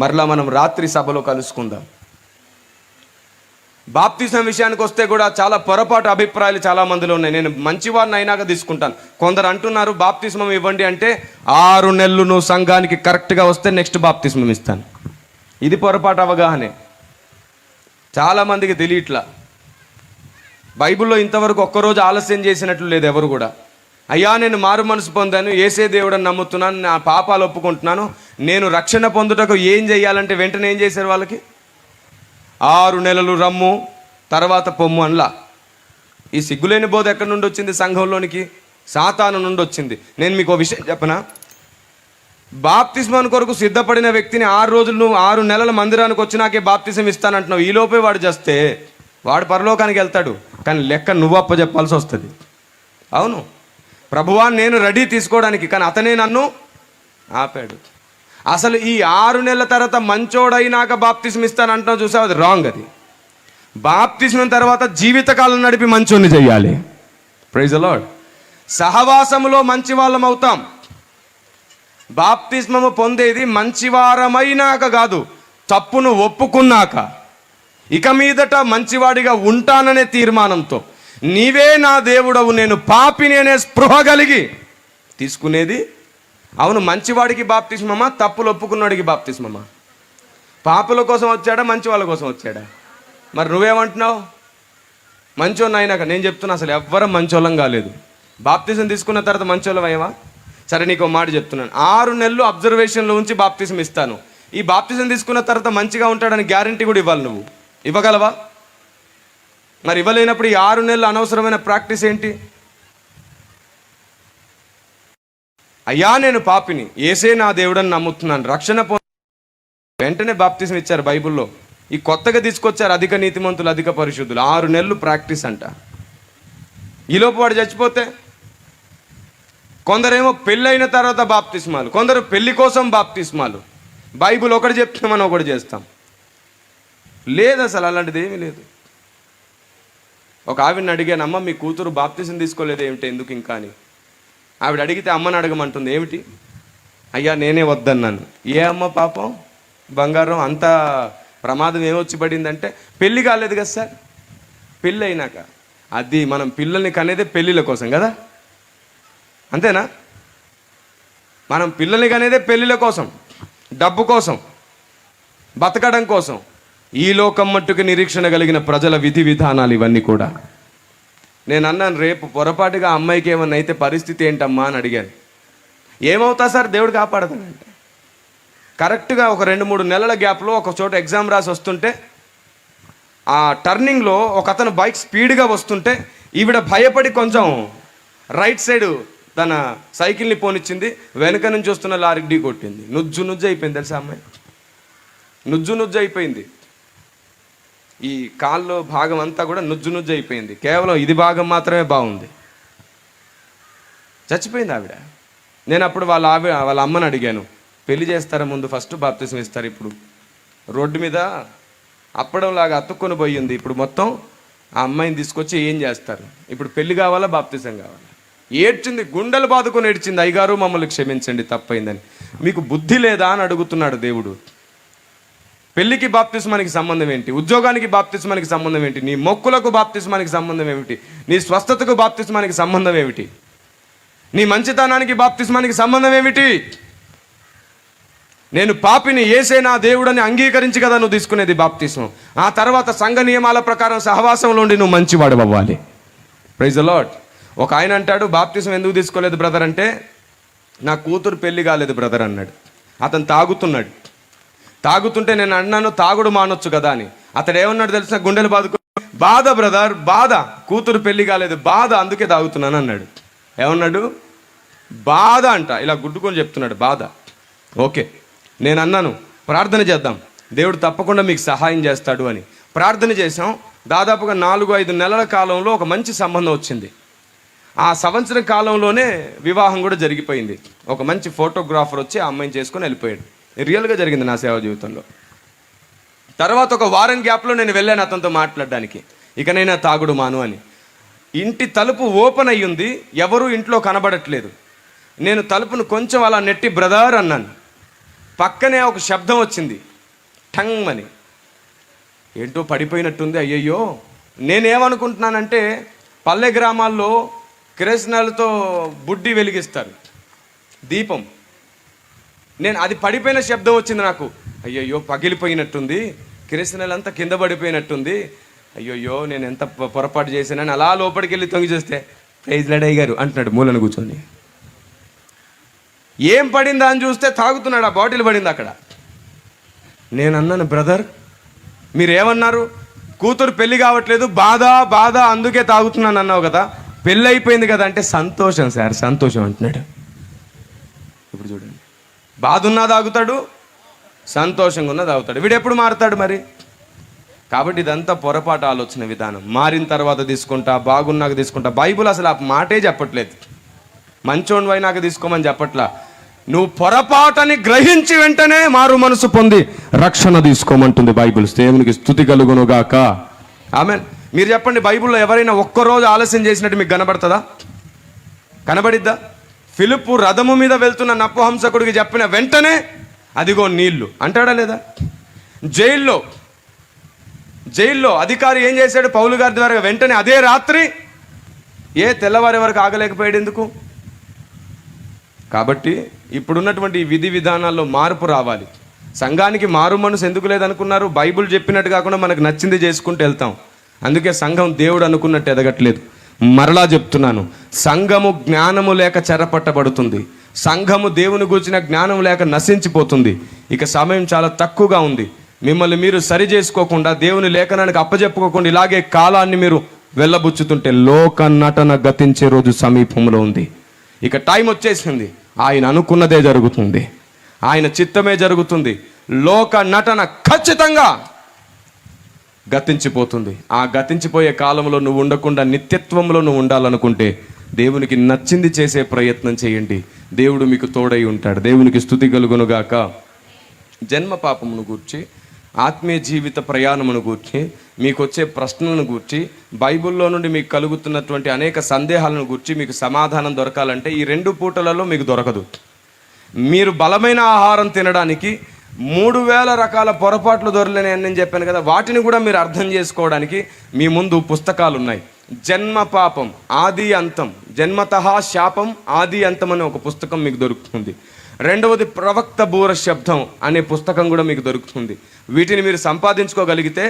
Speaker 1: మరలా మనం రాత్రి సభలో కలుసుకుందాం. బాప్తిస్మం విషయానికి వస్తే కూడా చాలా పొరపాటు అభిప్రాయాలు చాలా మందిలో ఉన్నాయి. నేను మంచివాడిని అయినాక తీసుకుంటాను. కొందరు అంటున్నారు బాప్తిస్మం ఇవ్వండి అంటే 6 నెలలు నువ్వు సంఘానికి కరెక్ట్గా వస్తే నెక్స్ట్ బాప్తిస్మం ఇస్తాను. ఇది పొరపాటు అవగాహనే, చాలామందికి తెలియట్లా. బైబిల్లో ఇంతవరకు ఒక్కరోజు ఆలస్యం చేసినట్లు లేదు ఎవరు కూడా. అయ్యా నేను మారు మనసు పొందాను, యేసే దేవుడని నమ్ముతున్నాను, నా పాపాలు ఒప్పుకుంటున్నాను, నేను రక్షణ పొందుటకు ఏం చేయాలంటే వెంటనే ఏం చేశారు వాళ్ళకి? 6 నెలలు రమ్ము తర్వాత పొమ్ము అనలా. ఈ సిగ్గులేని బోధ ఎక్కడి నుండి వచ్చింది? సంఘంలోనికి సాతాను నుండి వచ్చింది. నేను మీకు విషయం చెప్పనా, బాప్తిస్మం కొరకు సిద్ధపడిన వ్యక్తిని 6 రోజులు నువ్వు 6 నెలల మందిరానికి వచ్చినాకే బాప్తిసం ఇస్తానంటున్నావు. ఈలోపే వాడు చేస్తే వాడు పరలోకానికి వెళ్తాడు, కానీ లెక్క నువ్వు అప్పచెప్పాల్సి వస్తుంది. అవును ప్రభువా నేను రెడీ తీసుకోవడానికి, కానీ అతనే నన్ను ఆపాడు. అసలు ఈ 6 నెలల తర్వాత మంచోడైనాక బాప్తిస్మం ఇస్తానంటున్నావు చూసావు, అది రాంగ్. అది బాప్తిస్మం తర్వాత జీవితకాలం నడిపి మంచోడిని చెయ్యాలి. Praise the lord. సహవాసములో మంచి వాళ్ళం అవుతాం. బాప్తిస్మము పొందేది మంచివారమైనాక కాదు, తప్పును ఒప్పుకున్నాక, ఇక మీదట మంచివాడిగా ఉంటాననే తీర్మానంతో, నీవే నా దేవుడవు నేను పాపిని అనే స్పృహ కలిగి తీసుకునేది. అవును, మంచివాడికి బాప్తిస్మమా, తప్పులు ఒప్పుకున్నాడికి బాప్తిస్మమా? పాపుల కోసం వచ్చాడా, మంచి వాళ్ళ కోసం వచ్చాడా? మరి నువ్వేమంటున్నావు? మంచోళ్ళని అయినాక. నేను చెప్తున్నా అసలు ఎవ్వరం మంచోళ్ళం కాలేదు. బాప్తిజం తీసుకున్న తర్వాత మంచోళ్ళం అయ్యవా? సరే నీకు మాట చెప్తున్నాను, 6 నెలలు అబ్జర్వేషన్లో ఉంచి బాప్తిజం ఇస్తాను. ఈ బాప్తిజం తీసుకున్న తర్వాత మంచిగా ఉంటాడని గ్యారంటీ కూడా ఇవ్వాలి. నువ్వు ఇవ్వగలవా? మరి ఇవ్వలేనప్పుడు ఈ 6 నెలలు అనవసరమైన ప్రాక్టీస్ ఏంటి? అయ్యా నేను పాపిని, యేసే నా దేవుడని నమ్ముతున్నాను, రక్షణ వెంటనే బాప్తిజం ఇచ్చారు బైబిల్లో. ఈ కొత్తగా తీసుకొచ్చారు అధిక నీతిమంతులు అధిక పరిశుద్ధులు. 6 నెలలు ప్రాక్టీస్ అంట. ఈలోపు వాడు చచ్చిపోతే, కొందరేమో పెళ్ళైన తర్వాత బాప్తిస్మాలు, కొందరు పెళ్లి కోసం బాప్తిస్మాలు. బైబిల్ ఒకటి చెప్తే మనం ఒకటి చేస్తాం. లేదు అసలు అలాంటిది ఏమీ లేదు. ఒక ఆవిడని అడిగాను, అమ్మ మీ కూతురు బాప్తిజం తీసుకోలేదు ఏమిటి, ఎందుకు ఇంకా అని. ఆవిడ అడిగితే అమ్మని అడగమంటుంది. ఏమిటి? అయ్యా నేనే వద్దన్నాను. ఏ అమ్మ పాపం బంగారం అంత ప్రమాదం ఏమొచ్చి పడిందంటే, పెళ్ళి కాలేదు కదా సార్, పెళ్ళి అయినాక. అది మనం పిల్లల్ని కనేదే పెళ్ళిళ్ళ కోసం కదా, అంతేనా? మనం పిల్లల్ని కనేదే పెళ్ళిళ్ళ కోసం, డబ్బు కోసం, బతకడం కోసం. ఈ లోకం మట్టుకు నిరీక్షణ కలిగిన ప్రజల విధి విధానాలు ఇవన్నీ కూడా. నేను అన్నాను, రేపు పొరపాటుగా అమ్మాయికి ఏమన్నా అయితే పరిస్థితి ఏంటమ్మా అని అడిగాను. ఏమవుతా సార్, దేవుడు కాపాడతానంటే. కరెక్ట్గా ఒక 2-3 నెలల గ్యాప్లో ఒక చోట ఎగ్జామ్ రాసి వస్తుంటే, ఆ టర్నింగ్లో ఒక అతను బైక్ స్పీడ్గా వస్తుంటే ఈవిడ భయపడి కొంచెం రైట్ సైడ్ తన సైకిల్ని పోనిచ్చింది, వెనక నుంచి వస్తున్న లారీకి ఢీ కొట్టింది. నుజ్జు అయిపోయింది తెలుసా అమ్మాయి, నుజ్జు అయిపోయింది. ఈ కాల్లో భాగం అంతా కూడా నుజ్జు అయిపోయింది, కేవలం ఇది భాగం మాత్రమే బాగుంది. చచ్చిపోయింది ఆవిడ. నేను అప్పుడు వాళ్ళ అమ్మని అడిగాను, పెళ్లి చేస్తారా ముందు, ఫస్ట్ బాప్తిసం ఇస్తారు, ఇప్పుడు రోడ్డు మీద అప్పడంలాగా అతుక్కొని పోయింది, ఇప్పుడు మొత్తం ఆ అమ్మాయిని తీసుకొచ్చి ఏం చేస్తారు? ఇప్పుడు పెళ్లి కావాలా బాప్తిసం కావాలా? ఏడ్చింది, గుండెలు బాదుకొని ఏడ్చింది, అయ్యగారు మమ్మల్ని క్షమించండి తప్పైందని. మీకు బుద్ధి లేదా అని అడుగుతున్నాడు దేవుడు. పెళ్లికి బాప్తిస్మానికి సంబంధం ఏంటి? ఉద్యోగానికి బాప్తిస్మానికి సంబంధం ఏంటి? నీ మొక్కులకు బాప్తిస్మానికి సంబంధం ఏమిటి? నీ స్వస్థతకు బాప్తిస్మానికి సంబంధం ఏమిటి? నీ మంచితనానికి బాప్తిస్మానికి సంబంధం ఏమిటి? నేను పాపిని, యేసే నా దేవుడని అంగీకరించి కదా నువ్వు తీసుకునేది బాప్తిస్మం. ఆ తర్వాత సంఘ నియమాల ప్రకారం సహవాసంలో ఉండి నువ్వు మంచివాడు అవ్వాలి. Praise the Lord. ఒక ఆయన అంటాడు, బాప్తిస్మం ఎందుకు తీసుకోలేదు బ్రదర్ అంటే, నా కూతురు పెళ్లి కాలేదు బ్రదర్ అన్నాడు. అతను తాగుతుంటే నేను అన్నాను తాగుడు మానొచ్చు కదా అని. అతడు ఏమన్నాడు తెలిసిన, గుండెలు బాధ బ్రదర్, బాధ, కూతురు పెళ్లి కాలేదు, బాధ, అందుకే తాగుతున్నాను అన్నాడు. ఏమన్నాడు? బాధ అంట, ఇలా గుడ్డుకొని చెప్తున్నాడు, బాధ. ఓకే, నేను అన్నాను ప్రార్థన చేద్దాం, దేవుడు తప్పకుండా మీకు సహాయం చేస్తాడు అని. ప్రార్థన చేసాం. దాదాపుగా 4-5 నెలల కాలంలో ఒక మంచి సంబంధం వచ్చింది. ఆ సంవత్సరం కాలంలోనే వివాహం కూడా జరిగిపోయింది. ఒక మంచి ఫోటోగ్రాఫర్ వచ్చి ఆ అమ్మాయిని చేసుకొని వెళ్ళిపోయాడు. రియల్గా జరిగింది నా సేవ జీవితంలో. తర్వాత ఒక వారం గ్యాప్లో నేను వెళ్ళాను అతనితో మాట్లాడడానికి, ఇకనైనా తాగుడు మాను అని. ఇంటి తలుపు ఓపెన్ అయ్యింది, ఎవరు ఇంట్లో కనబడట్లేదు. నేను తలుపును కొంచెం అలా నెట్టి బ్రదర్ అన్నాను. పక్కనే ఒక శబ్దం వచ్చింది, టంగ్ అని. ఏంటో పడిపోయినట్టుంది. అయ్యయ్యో, నేనేమనుకుంటున్నానంటే పల్లె గ్రామాల్లో కిరసనాలతో బుడ్డి వెలిగిస్తారు, దీపం. నేను అది పడిపోయిన శబ్దం వచ్చింది నాకు. అయ్యయ్యో, పగిలిపోయినట్టుంది, కిరసనాలంతా కింద పడిపోయినట్టుంది. అయ్యయ్యో, నేను ఎంత పొరపాటు చేశానని అలా లోపలికి వెళ్ళి తొంగి చూస్తే ప్రైజ్ లడయ్య గారు అంటున్నాడు మూలను కూర్చొని. ఏం పడిందా అని చూస్తే తాగుతున్నాడు, ఆ బాటిల్ పడింది అక్కడ. నేను అన్నాను, బ్రదర్ మీరేమన్నారు? కూతురు పెళ్లి కావట్లేదు, బాధ బాధ అందుకే తాగుతున్నాను అన్నావు కదా, పెళ్ళి అయిపోయింది కదా అంటే సంతోషం సార్, సంతోషం అంటున్నాడు. ఇప్పుడు చూడండి, బాధ ఉన్నా తాగుతాడు, సంతోషంగా ఉన్నా తాగుతాడు. వీడు ఎప్పుడు మారుతాడు మరి? కాబట్టి ఇదంతా పొరపాటు ఆలోచన విధానం. మారిన తర్వాత తీసుకుంటా, బాగున్నాక తీసుకుంటా. బైబుల్ అసలు ఆ మాటే చెప్పట్లేదు. మంచోనివై నాకు తీసుకోమని చెప్పట్లా. నువ్వు పొరపాటని గ్రహించి వెంటనే మారు మనసు పొంది రక్షణ తీసుకోమంటుంది బైబిల్. దేవునికి స్తుతి కలుగునుగాక. ఆమేన్. మీరు చెప్పండి, బైబిల్లో ఎవరైనా ఒక్కరోజు ఆలస్యం చేసినట్టు మీకు కనబడుతుందా? కనబడిద్దా? ఫిలిప్పు రథము మీద వెళ్తున్న నపుంసకుడికి చెప్పిన వెంటనే అదిగో నీళ్లు అంటాడా లేదా? జైల్లో అధికారి ఏం చేశాడు? పౌలు గారి ద్వారా వెంటనే అదే రాత్రి తెల్లవారి వరకు ఆగలేకపోయాడు. ఎందుకు? కాబట్టి ఇప్పుడున్నటువంటి విధి విధానాల్లో మార్పు రావాలి. సంఘానికి మారు మనసు ఎందుకు లేదనుకున్నారు? బైబిల్ చెప్పినట్టు కాకుండా మనకు నచ్చింది చేసుకుంటూ వెళ్తాం. అందుకే సంఘం దేవుడు అనుకున్నట్టు ఎదగట్లేదు. మరలా చెప్తున్నాను, సంఘము జ్ఞానము లేక చెరపట్టబడుతుంది. సంఘము దేవుని గూర్చిన జ్ఞానం లేక నశించిపోతుంది. ఇక సమయం చాలా తక్కువగా ఉంది. మిమ్మల్ని మీరు సరి చేసుకోకుండా, దేవుని లేఖనానికి అప్పచెప్పుకోకుండా ఇలాగే కాలాన్ని మీరు వెళ్ళబుచ్చుతుంటే లోక నటన గతించే రోజు సమీపంలో ఉంది. ఇక టైం వచ్చేసింది. ఆయన అనుకున్నదే జరుగుతుంది, ఆయన చిత్తమే జరుగుతుంది. లోక నటన ఖచ్చితంగా గతించిపోతుంది. ఆ గతించిపోయే కాలంలో నువ్వు ఉండకుండా నిత్యత్వంలో నువ్వు ఉండాలనుకుంటే దేవునికి నచ్చింది చేసే ప్రయత్నం చేయండి. దేవుడు మీకు తోడై ఉంటాడు. దేవునికి స్తుతి కలుగునుగాక. జన్మ పాపమును గూర్చి, ఆత్మీయ జీవిత ప్రయాణమును గూర్చి, మీకు వచ్చే ప్రశ్నలను గూర్చి, బైబిల్లో నుండి మీకు కలుగుతున్నటువంటి అనేక సందేహాలను గూర్చి మీకు సమాధానం దొరకాలంటే ఈ 2 పూటలలో మీకు దొరకదు. మీరు బలమైన ఆహారం తినడానికి 3000 రకాల పొరపాట్లు దొరలేని నేను చెప్పాను కదా, వాటిని కూడా మీరు అర్థం చేసుకోవడానికి మీ ముందు పుస్తకాలు ఉన్నాయి. జన్మ పాపం ఆది అంతం, జన్మతః శాపం ఆది అంతం అనే ఒక పుస్తకం మీకు దొరుకుతుంది. రెండవది ప్రవక్త బూర శబ్దం అనే పుస్తకం కూడా మీకు దొరుకుతుంది. వీటిని మీరు సంపాదించుకోగలిగితే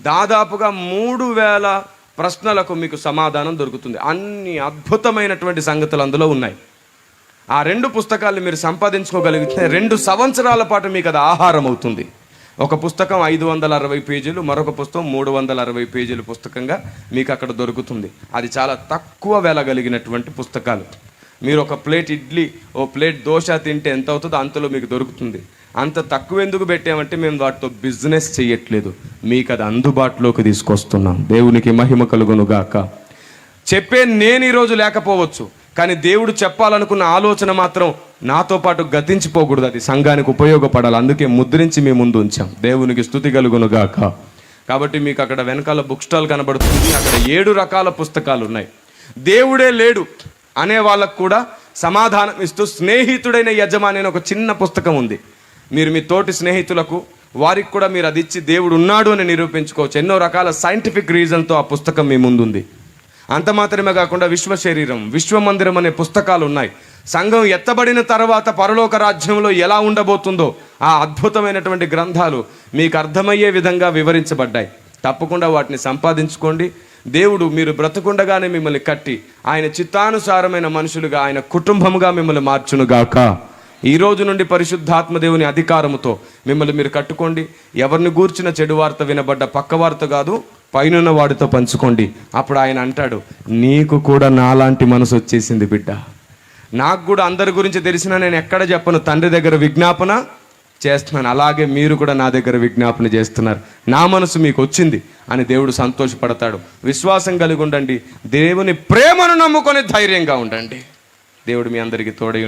Speaker 1: దాదాపుగా 3000 ప్రశ్నలకు మీకు సమాధానం దొరుకుతుంది. అన్ని అద్భుతమైనటువంటి సంగతులు అందులో ఉన్నాయి. ఆ 2 పుస్తకాలు మీరు సంపాదించుకోగలిగితే 2 సంవత్సరాల పాటు మీకు అది ఆహారం అవుతుంది. ఒక పుస్తకం 560 పేజీలు, మరొక పుస్తకం 360 పేజీల పుస్తకంగా మీకు అక్కడ దొరుకుతుంది. అది చాలా తక్కువ వెళ్ళగలిగినటువంటి పుస్తకాలు. మీరు ఒక ప్లేట్ ఇడ్లీ, ఓ ప్లేట్ దోశ తింటే ఎంత అవుతుందో అంతలో మీకు దొరుకుతుంది. అంత తక్కువ ఎందుకు పెట్టామంటే మేము వాటితో బిజినెస్ చేయట్లేదు, మీకు అది అందుబాటులోకి తీసుకొస్తున్నాం. దేవునికి మహిమ కలుగునుగాక. చెప్పే నేను ఈరోజు లేకపోవచ్చు, కానీ దేవుడు చెప్పాలనుకున్న ఆలోచన మాత్రం నాతో పాటు గతించిపోకూడదు. అది సంఘానికి ఉపయోగపడాలి. అందుకే ముద్రించి మీ ముందు ఉంచాం. దేవునికి స్తుతి కలుగునుగాక. కాబట్టి మీకు అక్కడ వెనకాల బుక్ స్టాల్ కనబడుతుంది. అక్కడ 7 రకాల పుస్తకాలు ఉన్నాయి. దేవుడే లేడు అనే వాళ్ళకు కూడా సమాధానం ఇస్తూ స్నేహితుడైన యజమాని అని ఒక చిన్న పుస్తకం ఉంది. మీరు మీ తోటి స్నేహితులకు, వారికి కూడా మీరు అది ఇచ్చి దేవుడు ఉన్నాడు అని నిరూపించుకోవచ్చు. ఎన్నో రకాల సైంటిఫిక్ రీజన్తో ఆ పుస్తకం మీ ముందుంది. అంత మాత్రమే కాకుండా విశ్వ శరీరం, విశ్వమందిరం అనే పుస్తకాలు ఉన్నాయి. సంఘం ఎత్తబడిన తర్వాత పరలోక రాజ్యంలో ఎలా ఉండబోతుందో ఆ అద్భుతమైనటువంటి గ్రంథాలు మీకు అర్థమయ్యే విధంగా వివరించబడ్డాయి. తప్పకుండా వాటిని సంపాదించుకోండి. దేవుడు మీరు బ్రతుకుండగానే మిమ్మల్ని కట్టి ఆయన చిత్తానుసారమైన మనుషులుగా, ఆయన కుటుంబముగా మిమ్మల్ని మార్చునుగాక. ఈ రోజు నుండి పరిశుద్ధాత్మ దేవుని అధికారముతో మిమ్మల్ని మీరు కట్టుకోండి. ఎవరిని గూర్చిన చెడు వార్త వినబడ్డ పక్క వార్త కాదు, పైనున్న వాడితో పంచుకోండి. అప్పుడు ఆయన అంటాడు, నీకు కూడా నాలాంటి మనసు వచ్చేసింది బిడ్డ. నాకు కూడా అందరి గురించి తెలిసినా నేను ఎక్కడ చెప్పను, తండ్రి దగ్గర విజ్ఞాపన చేస్తున్నాను. అలాగే మీరు కూడా నా దగ్గర విజ్ఞాపన చేస్తున్నారు. నా మనసు మీకు వచ్చింది అని దేవుడు సంతోషపడతాడు. విశ్వాసం కలిగి ఉండండి. దేవుని ప్రేమను నమ్ముకొని ధైర్యంగా ఉండండి. దేవుడు మీ అందరికీ తోడై